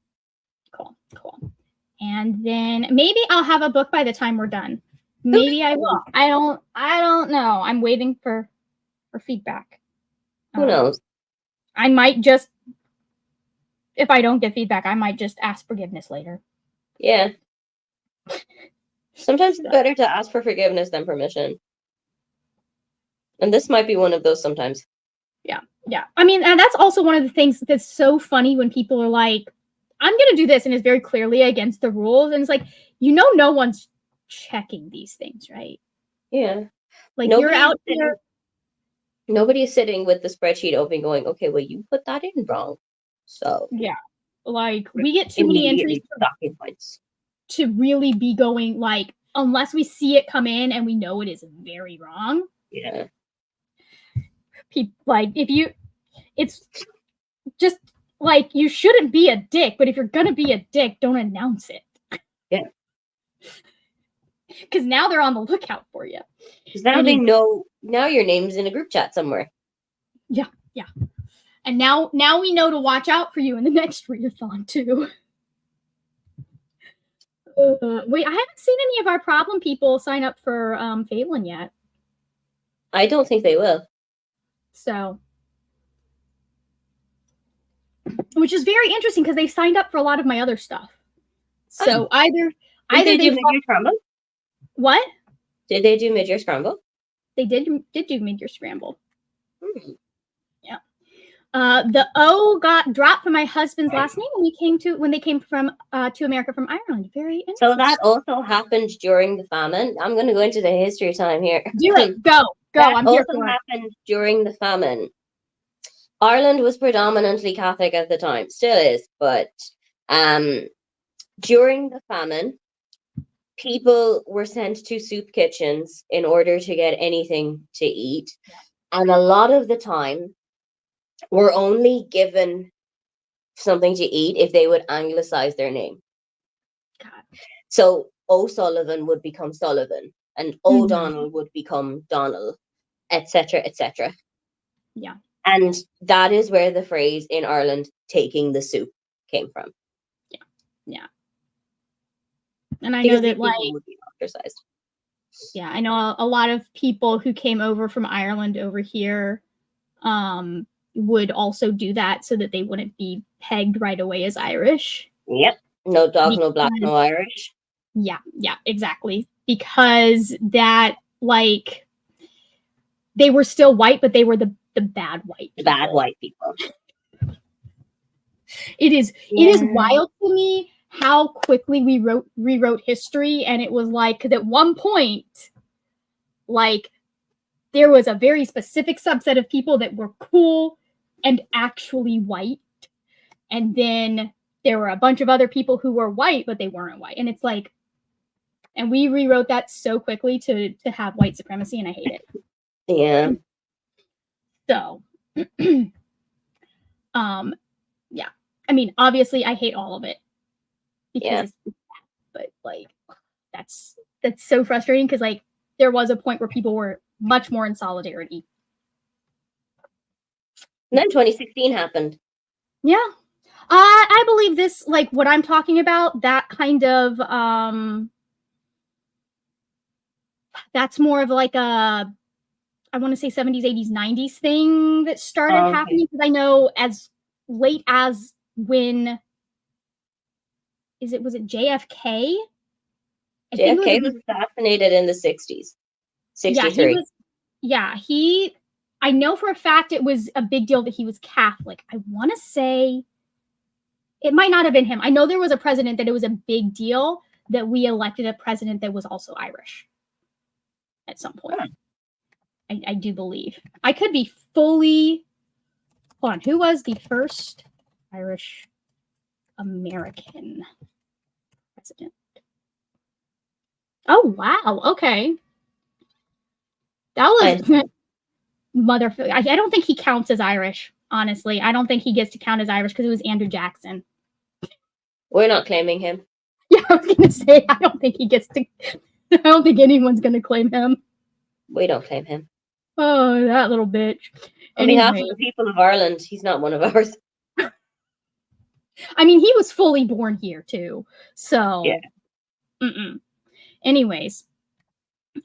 And then maybe I'll have a book by the time we're done. Maybe I will. I don't know. I'm waiting for feedback. Who knows? I might just, if I don't get feedback, I might just ask forgiveness later. Yeah. Sometimes it's better to ask for forgiveness than permission. And this might be one of those sometimes. Yeah. I mean, and that's also one of the things that's so funny when people are like, I'm going to do this, and it's very clearly against the rules. And it's like, no one's checking these things, right? Yeah. Like you're out there. Nobody is sitting with the spreadsheet open going, okay, well, you put that in wrong. So. Yeah. Like we get too many entries points to really be going like, unless we see it come in and we know it is very wrong. Yeah. Like it's just like, you shouldn't be a dick, but if you're gonna be a dick, don't announce it. Yeah. Because now they're on the lookout for you. Because now they know, now your name's in a group chat somewhere. Yeah. And now we know to watch out for you in the next readathon too. Wait, I haven't seen any of our problem people sign up for Phelan yet. I don't think they will. So, which is very interesting because they signed up for a lot of my other stuff. So either they do mid-year scramble. What? Did they do mid-year scramble? They did do mid-year scramble. Yeah. The O got dropped from my husband's last name when they came from to America from Ireland. Very interesting. So that also happened during the famine. I'm going to go into the history time here. Do it. Go. That I'm here for also happened during the famine. Ireland was predominantly Catholic at the time, still is, but during the famine, people were sent to soup kitchens in order to get anything to eat. And a lot of the time, were only given something to eat if they would anglicize their name. God. So O'Sullivan would become Sullivan, and O'Donnell would become Donnell, etc., etc. Yeah. And that is where the phrase in Ireland, taking the soup, came from. Yeah. And I know that, like, would be ostracized. Yeah, I know a lot of people who came over from Ireland over here would also do that so that they wouldn't be pegged right away as Irish. Yep. No dog, no black, no Irish. Yeah, exactly. Because that, like, they were still white, but they were the bad white people. Bad white people. It is wild to me how quickly we rewrote history, and it was like, because at one point, like, there was a very specific subset of people that were cool and actually white, and then there were a bunch of other people who were white, but they weren't white, and it's like, and we rewrote that so quickly to have white supremacy, and I hate it. Yeah. So, yeah. I mean, obviously, I hate all of it because, but like, that's so frustrating because, like, there was a point where people were much more in solidarity. And then 2016 happened. Yeah. I believe this, like, what I'm talking about, that kind of, that's more of like a, I want to say 70s, 80s, 90s thing that started happening. Because I know as late as when, was it JFK? JFK was assassinated in the 60s. 63. Yeah, I know for a fact it was a big deal that he was Catholic. I want to say it might not have been him. I know there was a president that it was a big deal that we elected a president that was also Irish at some point. I do believe. I could be fully. Hold on. Who was the first Irish American president? Oh, wow. Okay. That was motherfucker. I don't think he counts as Irish, honestly. I don't think he gets to count as Irish because it was Andrew Jackson. We're not claiming him. Yeah, I was going to say, I don't think he gets to. I don't think anyone's going to claim him. We don't claim him. Oh, that little bitch. On behalf of the people of Ireland, he's not one of ours. I mean, he was fully born here, too. So, yeah. Anyways.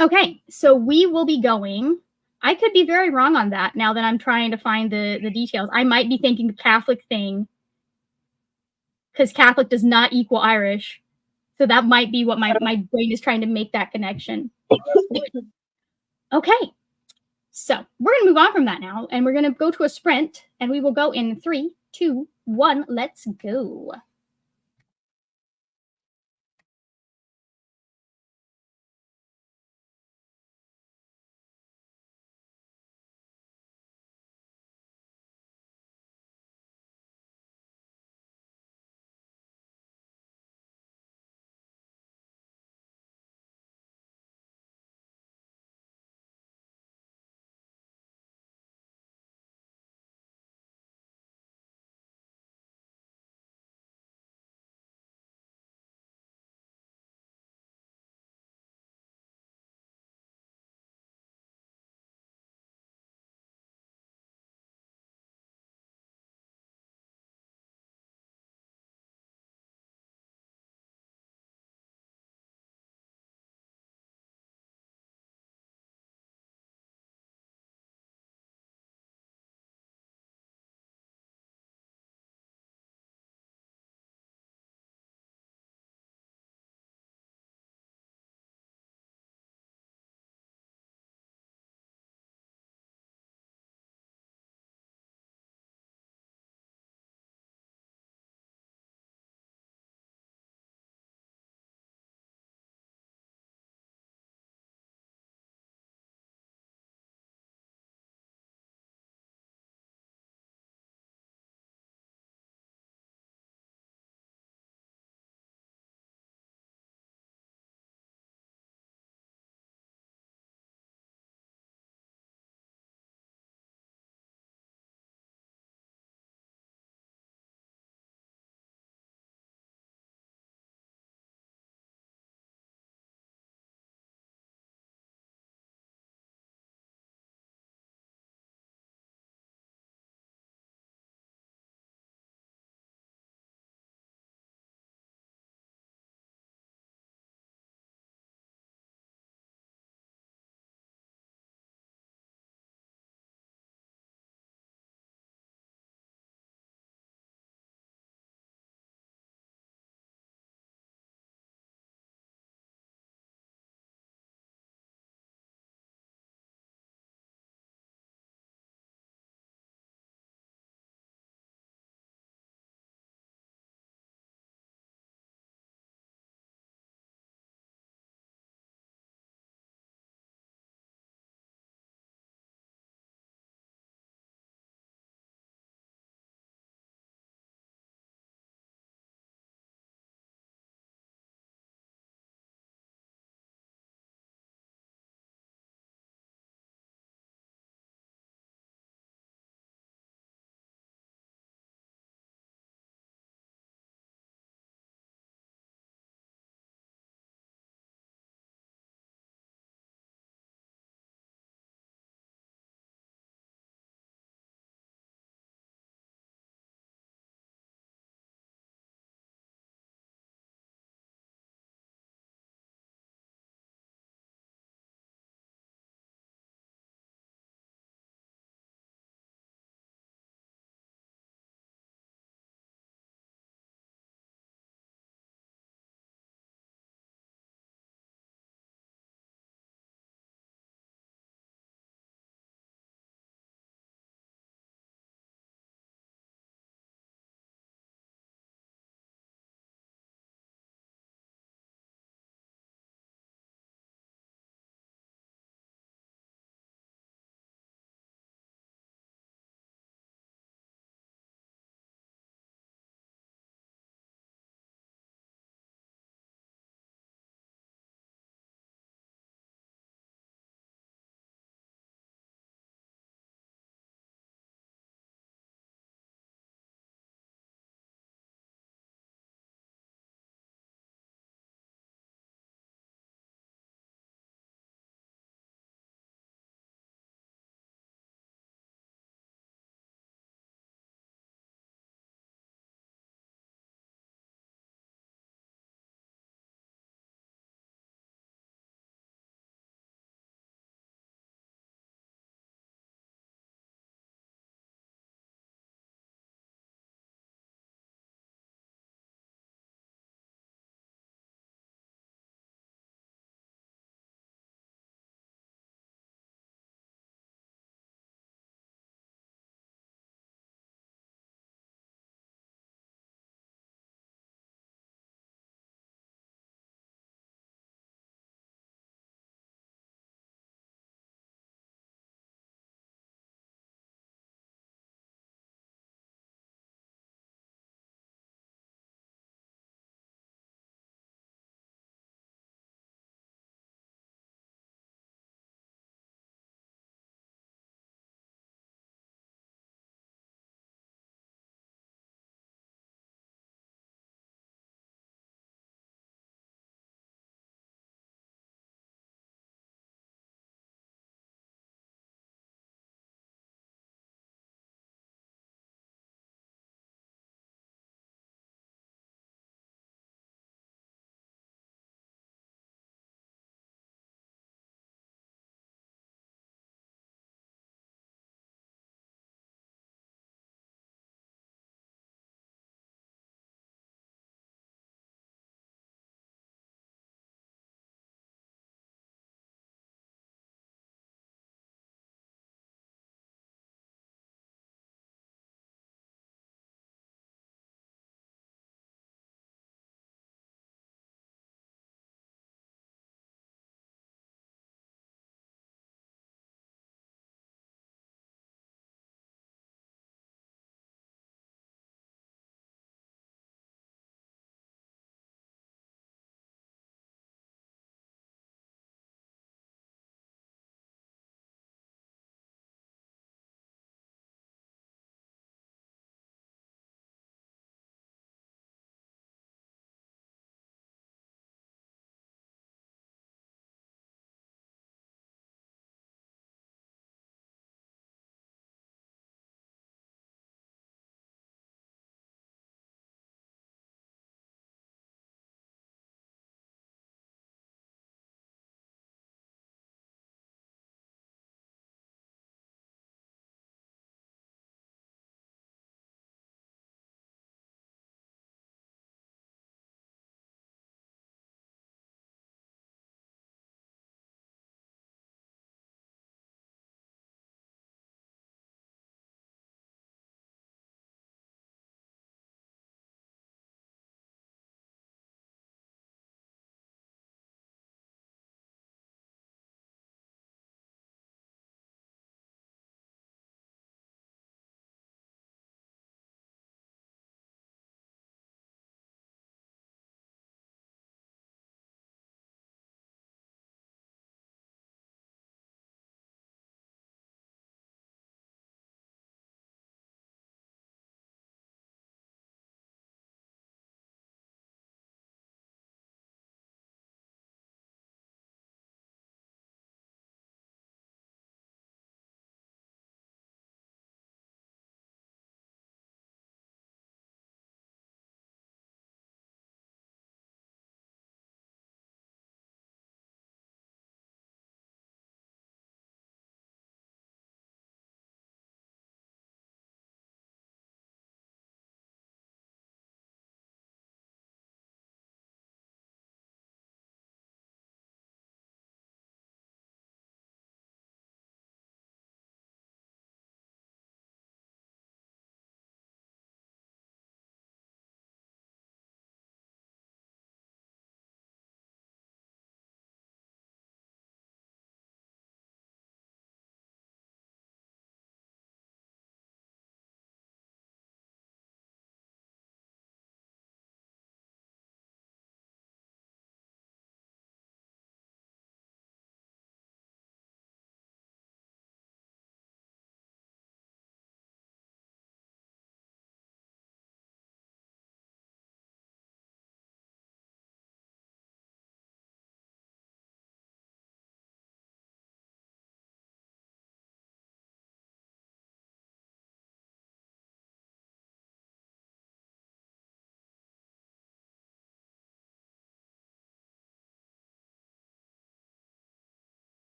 Okay, so we will be going. I could be very wrong on that now that I'm trying to find the details. I might be thinking the Catholic thing because Catholic does not equal Irish. So that might be what my brain is trying to make that connection. Okay. So we're going to move on from that now, and we're going to go to a sprint, and we will go in 3, 2, 1. Let's go.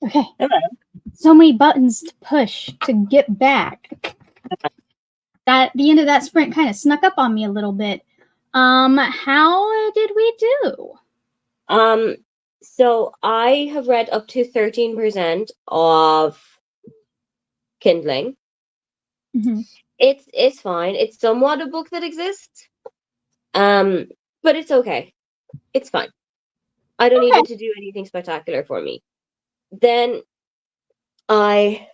Okay. Hello. So many buttons to push to get back. That the end of that sprint kind of snuck up on me a little bit. How did we do? So I have read up to 13% of Kindling. Mm-hmm. It's fine. It's somewhat a book that exists. But it's okay. It's fine. I don't need Okay. it to do anything spectacular for me. Then I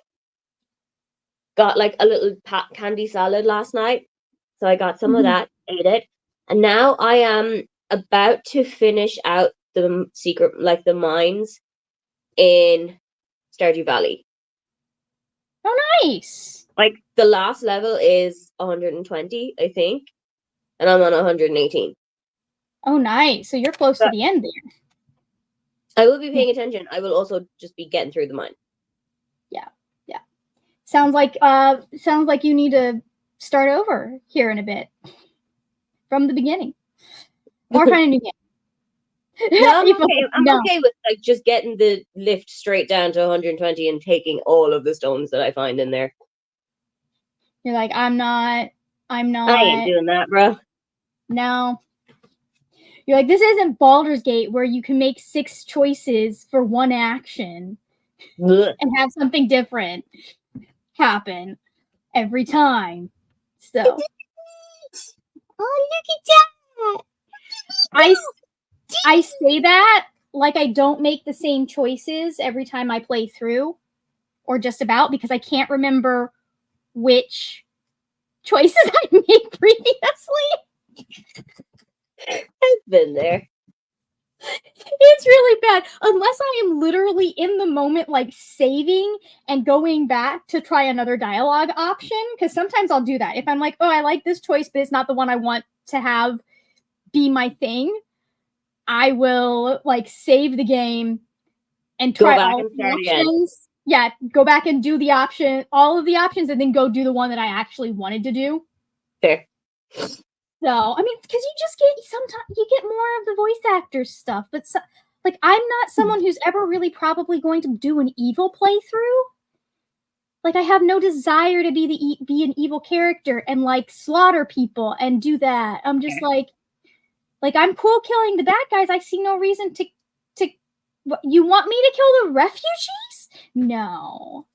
got like a little candy salad last night. So I got some of that, ate it. And now I am about to finish out the secret, like the mines in Stardew Valley. Oh, nice. Like the last level is 120, I think. And I'm on 118. Oh, nice. So you're close to But the end there. I will be paying attention. I will also just be getting through the mine. Yeah. Sounds like you need to start over here in a bit. From the beginning. Or find a new game. No, I'm okay. I'm No. okay with like just getting the lift straight down to 120 and taking all of the stones that I find in there. You're like, I'm not. I ain't doing that, bro. No. You're like, this isn't Baldur's Gate where you can make 6 choices for one action Ugh. and have something different happen every time. So, oh, look at that! I say that like I don't make the same choices every time I play through, or just about, because I can't remember which choices I made previously. I've been there. It's really bad. Unless I am literally in the moment, like saving and going back to try another dialogue option. Because sometimes I'll do that. If I'm like, oh, I like this choice, but it's not the one I want to have be my thing, I will like save the game and try all the options. Yeah, go back and do all of the options, and then go do the one that I actually wanted to do. Fair. So, I mean, because you get more of the voice actor stuff, but like, I'm not someone who's ever really probably going to do an evil playthrough. Like, I have no desire to be an evil character and like slaughter people and do that. I'm just like I'm cool killing the bad guys. I see no reason to. You want me to kill the refugees? No.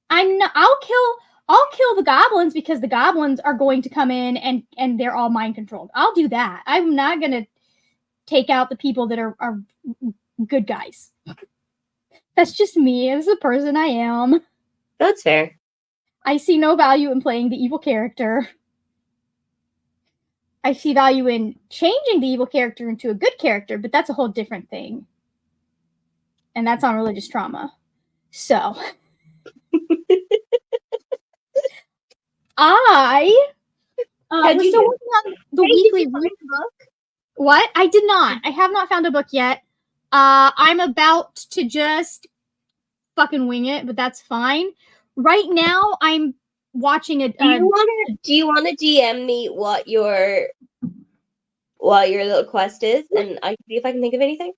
I'm not. I'll kill the goblins because the goblins are going to come in and they're all mind controlled. I'll do that. I'm not gonna take out the people that are good guys. That's just me as the person I am. That's fair. I see no value in playing the evil character. I see value in changing the evil character into a good character, but that's a whole different thing. And that's on religious trauma. So I was still working on the weekly book. What? I did not. I have not found a book yet. I'm about to just fucking wing it, but that's fine. Right now, I'm watching a. Do you want to DM me what your little quest is, and I can see if I can think of anything?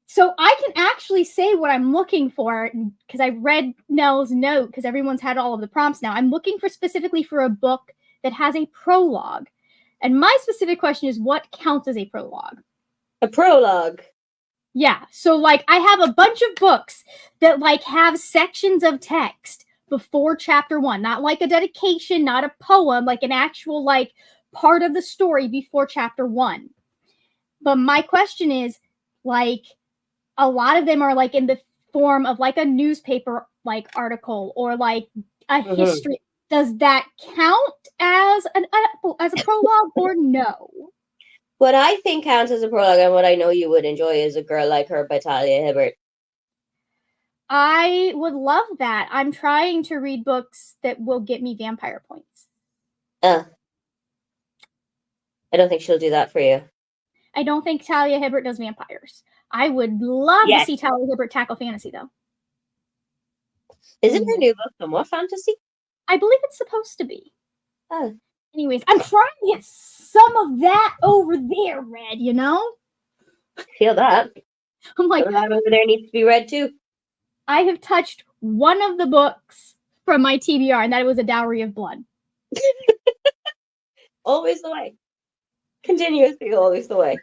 So I can actually say what I'm looking for because I read Nell's note because everyone's had all of the prompts now. I'm looking specifically for a book that has a prologue. And my specific question is, what counts as a prologue? A prologue. Yeah. So like I have a bunch of books that like have sections of text before chapter 1, not like a dedication, not a poem, like an actual like part of the story before chapter 1. But my question is, like, a lot of them are like in the form of like a newspaper like article or like a history. Does that count as a prologue or no? What I think counts as a prologue, and what I know you would enjoy, is A Girl Like Her by Talia Hibbert. I would love that. I'm trying to read books that will get me vampire points. I don't think she'll do that for you. I don't think Talia Hibbert does vampires. I would love to see Talia Hibbert tackle fantasy, though. Isn't her new book somewhat fantasy? I believe it's supposed to be. Oh. Anyways, I'm trying to get some of that over there, Red, you know? Feel that. I'm like, that over there needs to be read too. I have touched one of the books from my TBR, and that was A Dowry of Blood. Always the way. Continuously, always the way.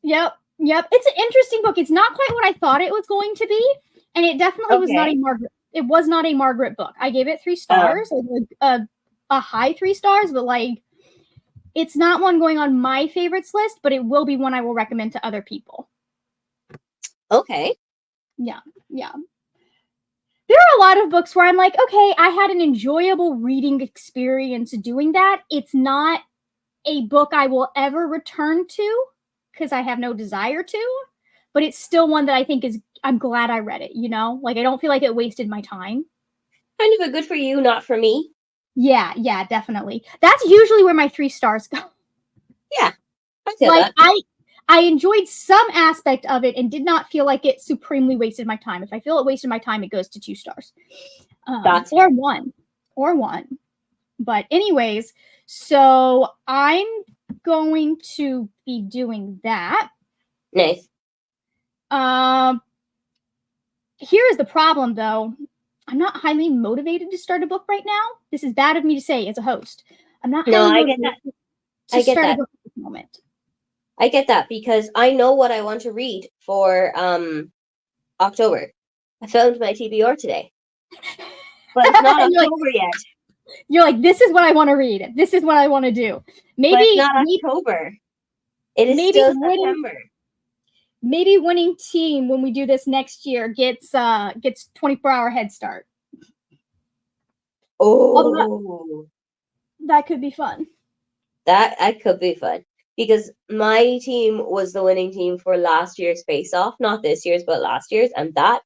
Yep. It's an interesting book. It's not quite what I thought it was going to be, and it definitely was not a Margaret. It was not a Margaret book. I gave it 3 stars, like a high 3 stars, but like it's not one going on my favorites list, but it will be one I will recommend to other people. Okay. Yeah. There are a lot of books where I'm like, okay, I had an enjoyable reading experience doing that. It's not a book I will ever return to because I have no desire to, but it's still one that I think I'm glad I read it, Like, I don't feel like it wasted my time. Kind of a good for you, not for me. Yeah, definitely. That's usually where my 3 stars go. Yeah, I feel that. I enjoyed some aspect of it and did not feel like it supremely wasted my time. If I feel it wasted my time, it goes to 2 stars. Or 1. But anyways, so I'm going to be doing that. Nice. Here is the problem, though. I'm not highly motivated to start a book right now. This is bad of me to say as a host. I'm not highly motivated to start a book at this moment. I get that because I know what I want to read for October. I filmed my TBR today. But it's not October yet. You're like, this is what I want to read. This is what I want to do. Maybe but it's not October. It is still September. Maybe Winning Team, when we do this next year, gets 24-hour head start. Oh, that could be fun. That could be fun. Because my team was the winning team for last year's face-off, not this year's, but last year's, and that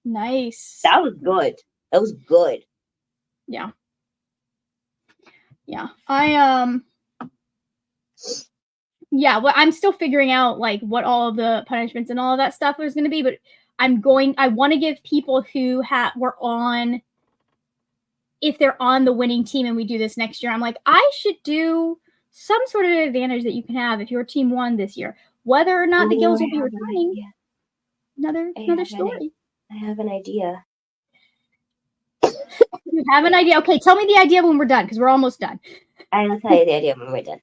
nice. That was good. That was good. Yeah. Well, I'm still figuring out like what all of the punishments and all of that stuff is going to be, but I want to give people who were on, if they're on the winning team and we do this next year, I'm like, I should do some sort of advantage that you can have if your team won this year, whether or not the guilds will be returning. Another story. I have an idea. You have an idea? Okay, tell me the idea when we're done, because we're almost done. I'll tell you the idea when we're done.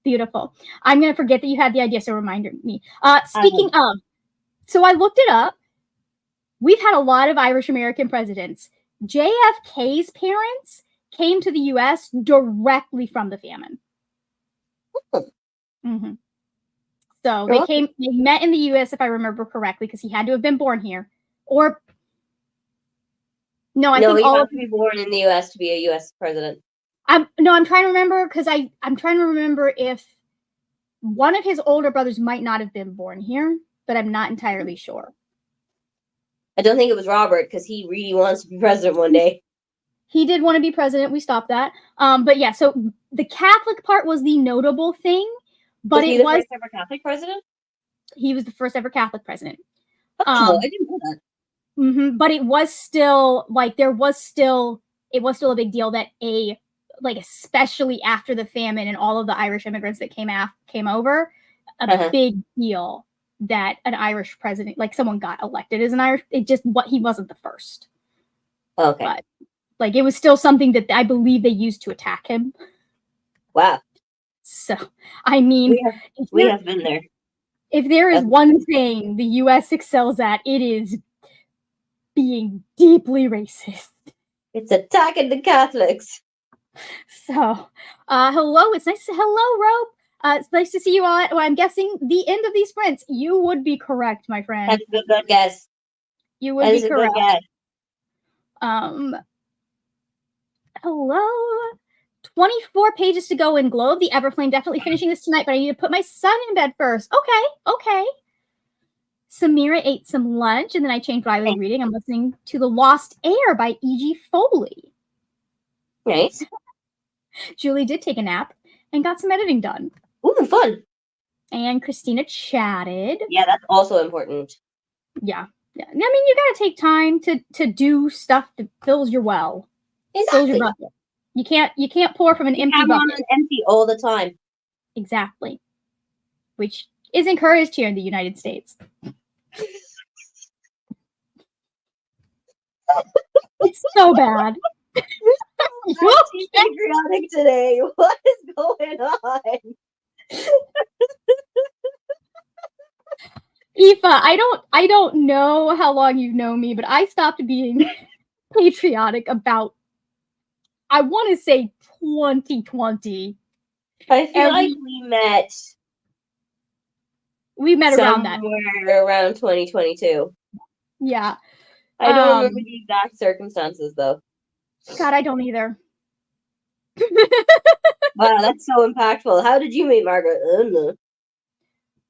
Beautiful. I'm going to forget that you had the idea, so remind me. Speaking of, so I looked it up. We've had a lot of Irish American presidents. JFK's parents came to the U.S. directly from the famine. Mm-hmm. So they met in the U.S., if I remember correctly, because he had to have been born here. Or no, I think all have to be born in the U.S. to be a U.S. president. I'm trying to remember because I'm trying to remember if one of his older brothers might not have been born here, but I'm not entirely sure. I don't think it was Robert because he really wants to be president one day. He did want to be president. We stopped that. But yeah, so the Catholic part was the notable thing. But was he the first ever Catholic president? He was the first ever Catholic president. Oh, I didn't know that. Mm-hmm, but it was still like it was still a big deal that especially after the famine and all of the Irish immigrants that came over, big deal that an Irish president, like someone got elected as an Irish. He wasn't the first. Okay. But it was still something that I believe they used to attack him. Wow. So, I mean, we have been there. If there is one thing the U.S. excels at, it is being deeply racist. It's attacking the Catholics. So, hello. Hello, Rope. It's nice to see you on. Well, I'm guessing the end of these sprints. You would be correct, my friend. That's a good guess. You would be correct. Good guess. Hello. 24 pages to go in Globe. The Everflame definitely finishing this tonight, but I need to put my son in bed first. Okay. Samira ate some lunch, and then I changed what I was reading. I'm listening to The Lost Heir by E.G. Foley. Nice. Julie did take a nap and got some editing done. Ooh, fun. And Christina chatted. Yeah, that's also important. Yeah. I mean, you got to take time to do stuff that fills your well. Exactly. Fills your bucket. You can't pour from an empty bucket. On an empty all the time. Exactly. Which is encouraged here in the United States. It's so bad. Patriotic today. What is going on? Aoife, I don't know how long you've known me, but I stopped being patriotic about, I want to say 2020. I feel like we met around that. Somewhere around 2022. Yeah. I don't remember the exact circumstances though. God, I don't either. Wow, that's so impactful. How did you meet Margaret?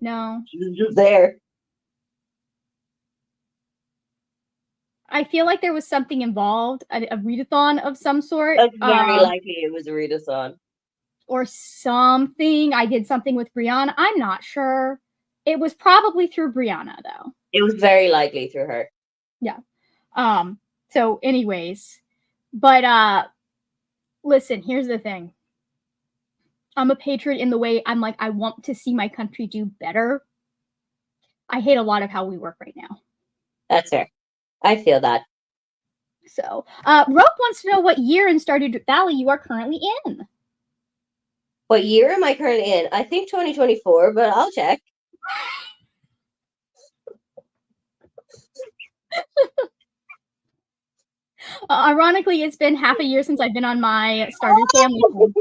No. She was just there. I feel like there was something involved, a readathon of some sort. That's very likely it was a readathon. Or something. I did something with Brianna. I'm not sure. It was probably through Brianna, though. It was very likely through her. Yeah. So anyways, but listen, here's the thing. I'm a patriot in the way I'm like, I want to see my country do better. I hate a lot of how we work right now. That's fair. I feel that. So, Rope wants to know what year in Stardew Valley you are currently in. What year am I currently in? I think 2024, but I'll check. Ironically, it's been half a year since I've been on my Stardew family phone.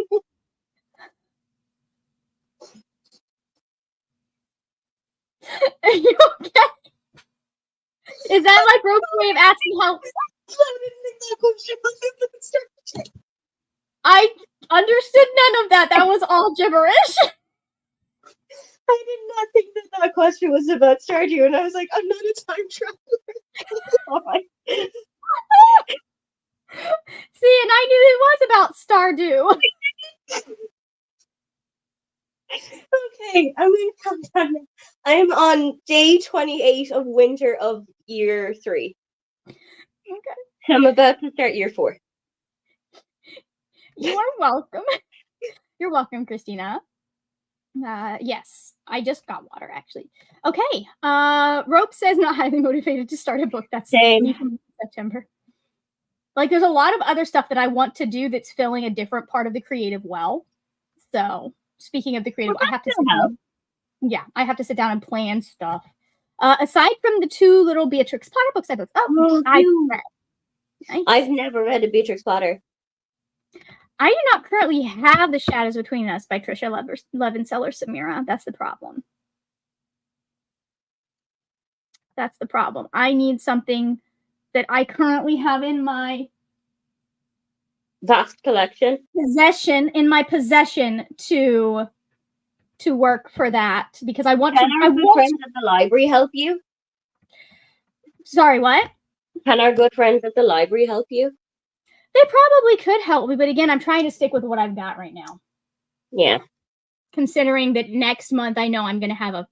Are you okay? Is that like Rope's way of asking how? I understood none of that. That was all gibberish. I did not think that question was about Stardew, and I was like, I'm not a time traveler. See, and I knew it was about Stardew. Okay, I'm going to come down now. I am on day 28 of winter of year 3. Okay. I'm about to start year 4. You are welcome. You're welcome, Christina. Yes, I just got water, actually. Okay. Rope says not highly motivated to start a book. That's me from September. Like, there's a lot of other stuff that I want to do that's filling a different part of the creative well. So, speaking of the creative, I have to sit down. Yeah, I have to sit down and plan stuff. Aside from the 2 little Beatrix Potter books I've read. Nice. I've never read a Beatrix Potter. I do not currently have The Shadows Between Us by Trisha Levenseller Samira. That's the problem. That's the problem. I need something that I currently have in my vast collection possession to work for that, because I want Can our good friends at the library help you? Sorry, what? Can our good friends at the library help you? They probably could help me, but again, I'm trying to stick with what I've got right now. Yeah. Considering that next month I know I'm going to have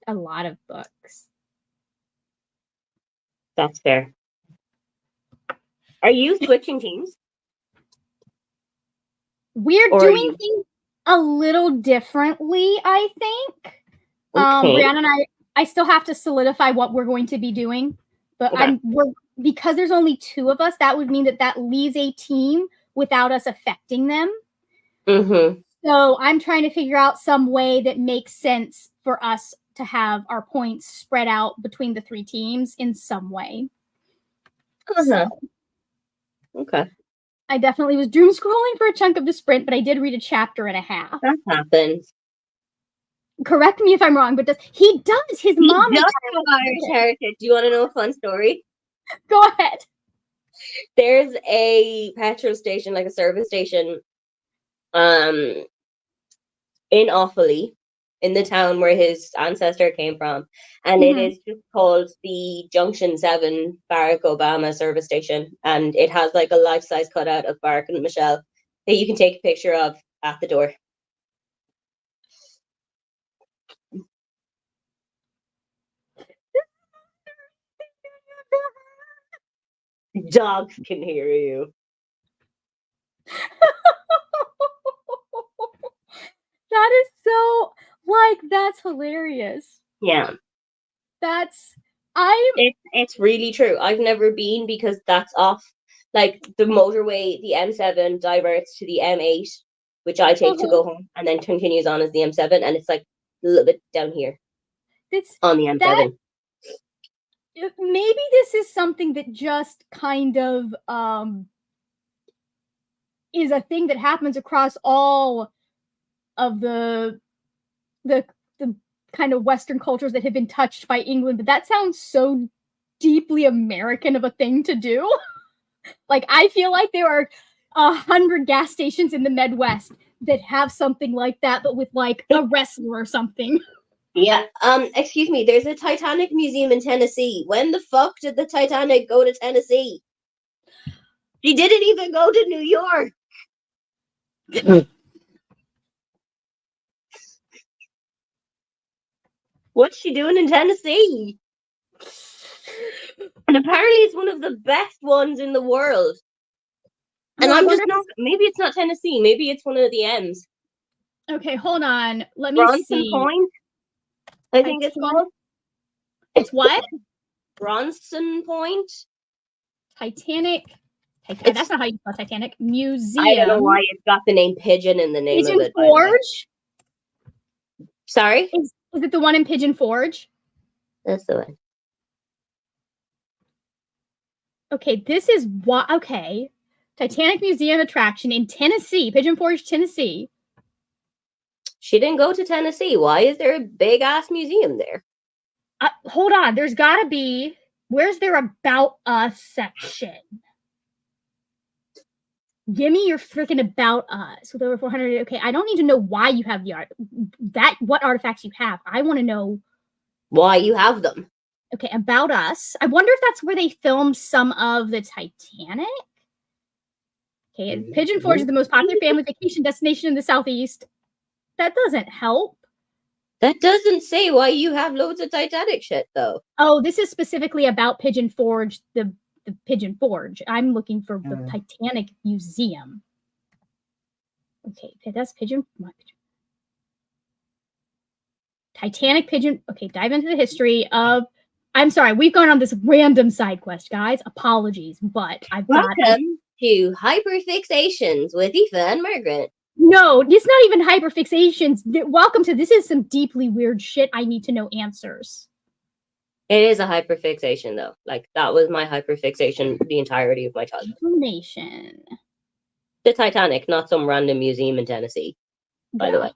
a lot of books. That's fair. Are you switching teams? We're doing things a little differently, I think. Okay. Brianna and I still have to solidify what we're going to be doing, but because there's only 2 of us, that would mean that leaves a team without us affecting them. Mm-hmm. So I'm trying to figure out some way that makes sense for us to have our points spread out between the 3 teams in some way. So, okay. I definitely was doom scrolling for a chunk of the sprint, but I did read a chapter and a half. That happens. Correct me if I'm wrong, but he does. His mom does have Irish heritage. Do you want to know a fun story? Go ahead. There's a petrol station, like a service station, in Offaly, in the town where his ancestor came from, and it is just called the Junction 7 Barack Obama service station, and it has like a life-size cutout of Barack and Michelle that you can take a picture of at the door. Dogs can hear you. That is so, like, that's hilarious. Yeah. It's really true. I've never been because that's off. Like the motorway, the M7 diverts to the M8, which I take to go home, and then continues on as the M7, and it's like a little bit down here on the M7. Maybe this is something that just kind of is a thing that happens across all of the kind of Western cultures that have been touched by England, but that sounds so deeply American of a thing to do. Like, I feel like there are 100 gas stations in the Midwest that have something like that, but with like a wrestler or something. Yeah. Excuse me. There's a Titanic museum in Tennessee. When the fuck did the Titanic go to Tennessee? She didn't even go to New York. What's she doing in Tennessee? And apparently it's one of the best ones in the world. And I'm just not, maybe it's not Tennessee. Maybe it's one of the M's. Okay, hold on. Let me Bronson see. Point? I think it's called. It's what? Bronson Point? Titanic. That's not how you spell Titanic. Museum. I don't know why it's got the name Pigeon in the name Pigeon of it. Forge? Sorry? Is it the one in Pigeon Forge? That's the one. Okay, this is what. Okay. Titanic Museum attraction in Tennessee, Pigeon Forge, Tennessee. She didn't go to Tennessee. Why is there a big ass museum there? Hold on. There's got to be. Where's their About Us section? Give me your freaking About Us with over 400. Okay, I don't need to know why you have the art. What artifacts you have. I want to know why you have them. Okay, About Us. I wonder if that's where they filmed some of the Titanic. Okay, Pigeon Forge is the most popular family vacation destination in the Southeast. That doesn't help. That doesn't say why you have loads of Titanic shit, though. Oh, this is specifically about Pigeon Forge, the Pigeon Forge. I'm looking for the Titanic Museum. Okay, that's Pigeon. Titanic Pigeon. Okay, dive into the history of. I'm sorry, we've gone on this random side quest, guys. Apologies, but I've got. Welcome to Hyperfixations with Aoife and Margaret. No, it's not even hyperfixations. Welcome to this is some deeply weird shit. I need to know answers. It is a hyperfixation, though. Like, that was my hyperfixation the entirety of my childhood. Information. The Titanic, not some random museum in Tennessee, by the way.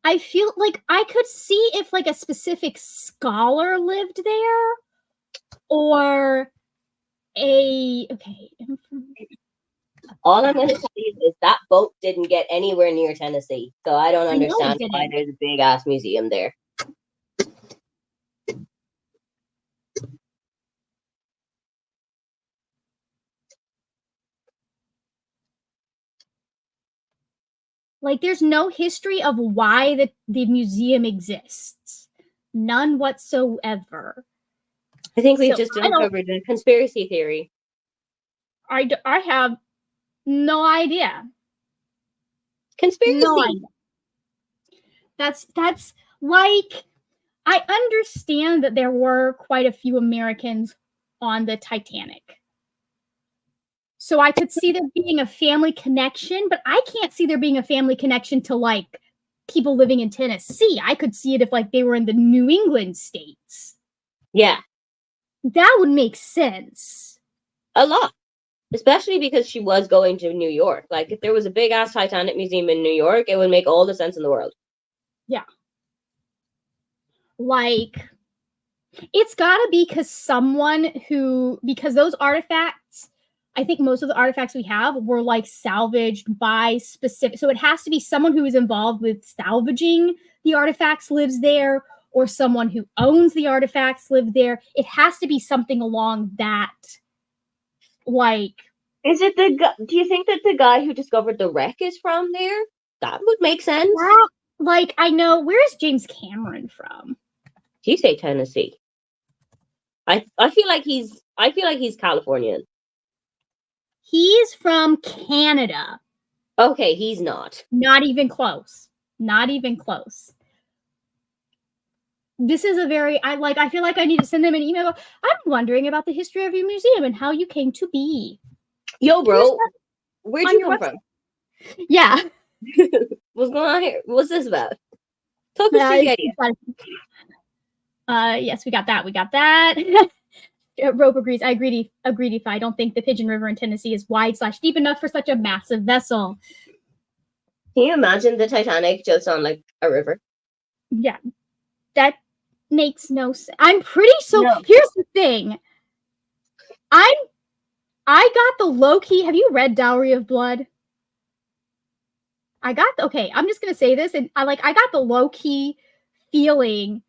I feel like I could see if like a specific scholar lived there or all I'm going to tell you is that boat didn't get anywhere near Tennessee, so I don't understand why there's a big ass museum there. Like, there's no history of why the museum exists. None whatsoever. I think we've just uncovered a conspiracy theory. I have no idea. Conspiracy. No idea. That's like, I understand that there were quite a few Americans on the Titanic. So I could see there being a family connection, but I can't see there being a family connection to like people living in Tennessee. I could see it if like they were in the New England states. Yeah. That would make sense. A lot. Especially because she was going to New York. Like, if there was a big ass Titanic museum in New York, it would make all the sense in the world. Yeah. Like, it's gotta be because those artifacts, I think most of the artifacts we have were like salvaged by specific. So it has to be someone who is involved with salvaging the artifacts lives there, or someone who owns the artifacts live there. It has to be something along that. Like, is it do you think that the guy who discovered the wreck is from there? That would make sense. Well, like, I know, where's James Cameron from? He say Tennessee. I feel like he's Californian. He's from Canada. Okay, he's not. Not even close. Not even close. this is a very, I feel like I need to send them an email. I'm wondering about the history of your museum and how you came to be. Yo, bro, where'd on you your come website. from? Yeah. What's going on here? What's this about? Talk us through the idea. Yes, we got that. We got that. Rope agrees. I agreed, Aoife. I don't think the Pigeon River in Tennessee is wide/deep enough for such a massive vessel. Can you imagine the Titanic just on like a river? Yeah, that makes no sense. I'm pretty so. No. Here's the thing. I got the low key. Have you read Dowry of Blood? Okay, I'm just gonna say this, and I got the low key feeling,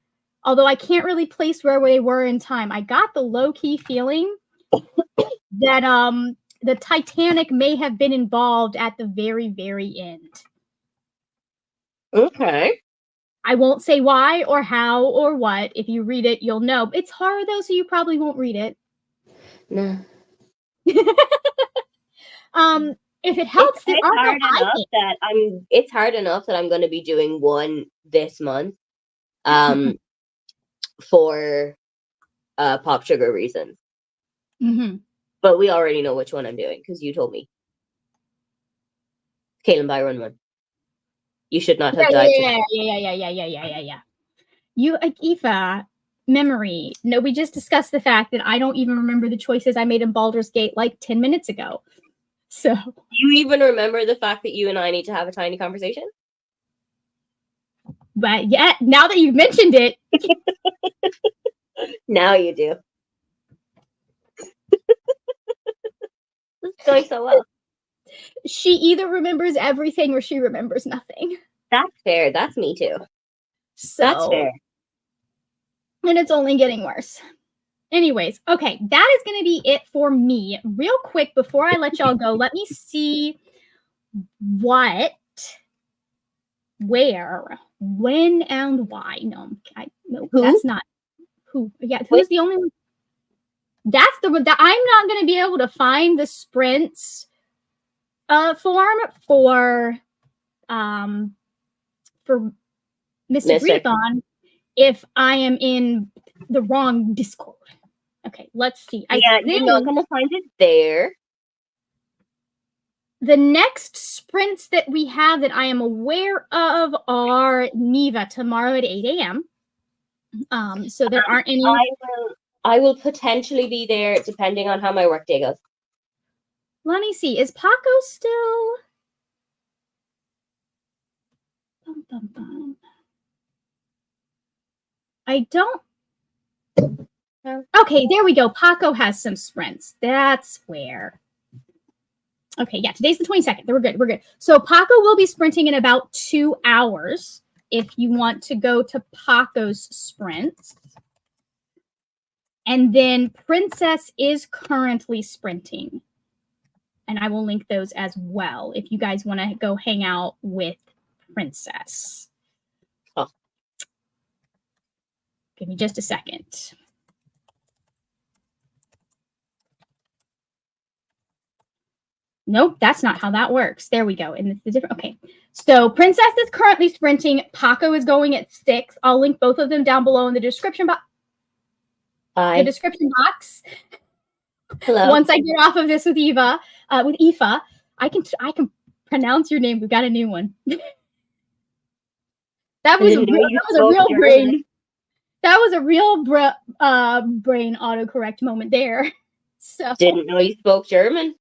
although I can't really place where they were in time. I got the low key feeling that the Titanic may have been involved at the very, very end. Okay. I won't say why or how or what. If you read it, you'll know. It's horror though, so you probably won't read it. No. If it helps, it's hard enough that I'm going to be doing one this month, for Pop Sugar reasons. Mm-hmm. But we already know which one I'm doing because you told me. Kailyn Byron one. You should not have died. Yeah. You, Aoife, memory. No, we just discussed the fact that I don't even remember the choices I made in Baldur's Gate like 10 minutes ago. So you even remember the fact that you and I need to have a tiny conversation? But yeah, now that you've mentioned it. Now you do. It's going so well. She either remembers everything or she remembers nothing. That's fair. That's me too. So, that's fair. And it's only getting worse. Anyways, okay, that is going to be it for me. Real quick, before I let y'all go, let me see what, where, when, and why. No, that's not who. Yeah, who's the only one? That's the one that I'm not going to be able to find the sprints form for Mr. Readathon if I am in the wrong Discord. Okay, let's see. You're not going to find it there. The next sprints that we have that I am aware of are Neva tomorrow at 8 a.m. So there aren't any. I will potentially be there depending on how my workday goes. Let me see. Is Paco still? I don't. Okay, there we go. Paco has some sprints. That's where. Okay, yeah, today's the 22nd. We're good. So Paco will be sprinting in about 2 hours if you want to go to Paco's sprints. And then Princess is currently sprinting. And I will link those as well if you guys want to go hang out with Princess. Oh. Give me just a second. Nope, that's not how that works. There we go. And this is different. Okay. So Princess is currently sprinting. Paco is going at 6. I'll link both of them down below in the description box. Bye. The description box. Hello. Once I get off of this with Eva, I can pronounce your name. We've got a new one. That was a real brain. That was a real brain autocorrect moment there. So didn't know you spoke German.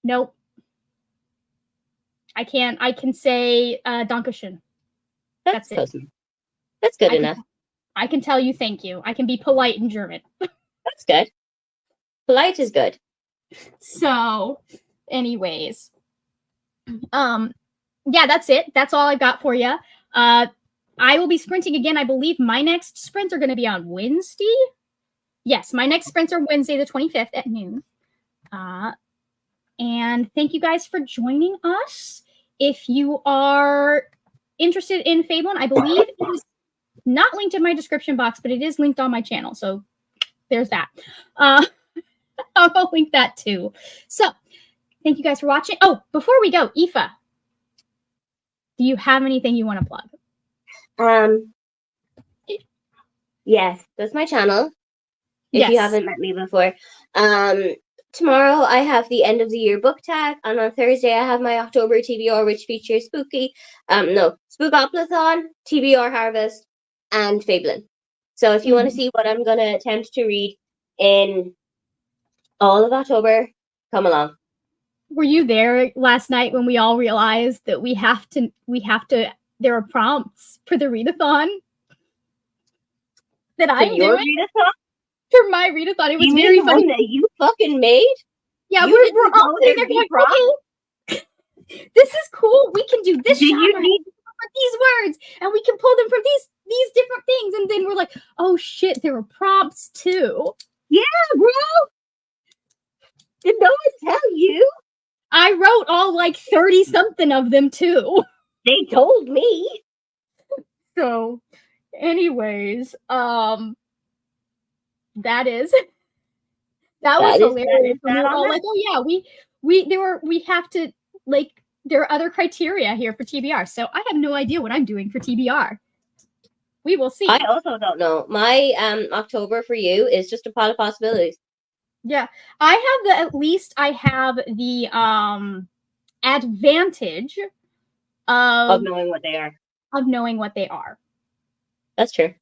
Nope. I can't. I can say Dankeschön. That's it. That's good enough. I can tell you thank you. I can be polite in German. That's good. Polite is good. So, anyways. Yeah, that's it. That's all I've got for you. I will be sprinting again. I believe my next sprints are going to be on Wednesday. Yes, my next sprints are Wednesday the 25th at noon. And thank you guys for joining us. If you are interested in Fablin, I believe it is not linked in my description box, but it is linked on my channel. So there's that. I'll link that too. So thank you guys for watching. Oh, before we go, Aoife, do you have anything you want to plug? Um, yes, that's my channel. If you Yes. haven't met me before. Tomorrow I have the end of the year book tag, and on Thursday I have my October TBR, which features Spookoplathon, TBR Harvest, and Fablin. So if you want to see what I'm gonna attempt to read in all of October, come along. Were you there last night when we all realized that we have to there are prompts for the readathon that I'm your doing readathon? for my readathon? It was You mean very the funny. one that you fucking made? Yeah, You we're didn't all know sitting there'd there be going, prompts? okay, this is cool. We can do this Did you genre need for these words, and we can pull them from these different things. And then we're like, oh shit, there were prompts too. Yeah, bro. Did no one tell you? I wrote all like 30 something of them too. They told me. So, anyways, that was hilarious. That We were on all that? like, oh yeah, we have to, like, there are other criteria here for TBR. So I have no idea what I'm doing for TBR. We will see. I also don't know. My October for you is just a pot of possibilities. Yeah, I have the advantage Of knowing what they are. of knowing what they are. That's true.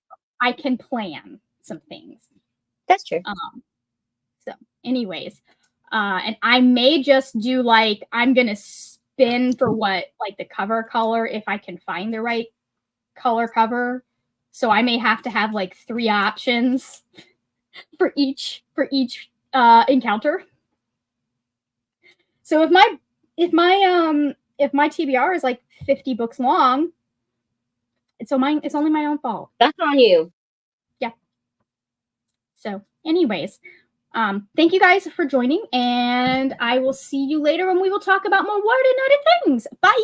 I can plan some things. That's true. So anyways, and I may just do like, I'm gonna spin for what, like the cover color, if I can find the right color cover. So I may have to have like 3 options for each encounter. So if my TBR is like 50 books long, it's only my own fault. That's on you. Yeah. So anyways, thank you guys for joining, and I will see you later when we will talk about more Word and other things. Bye.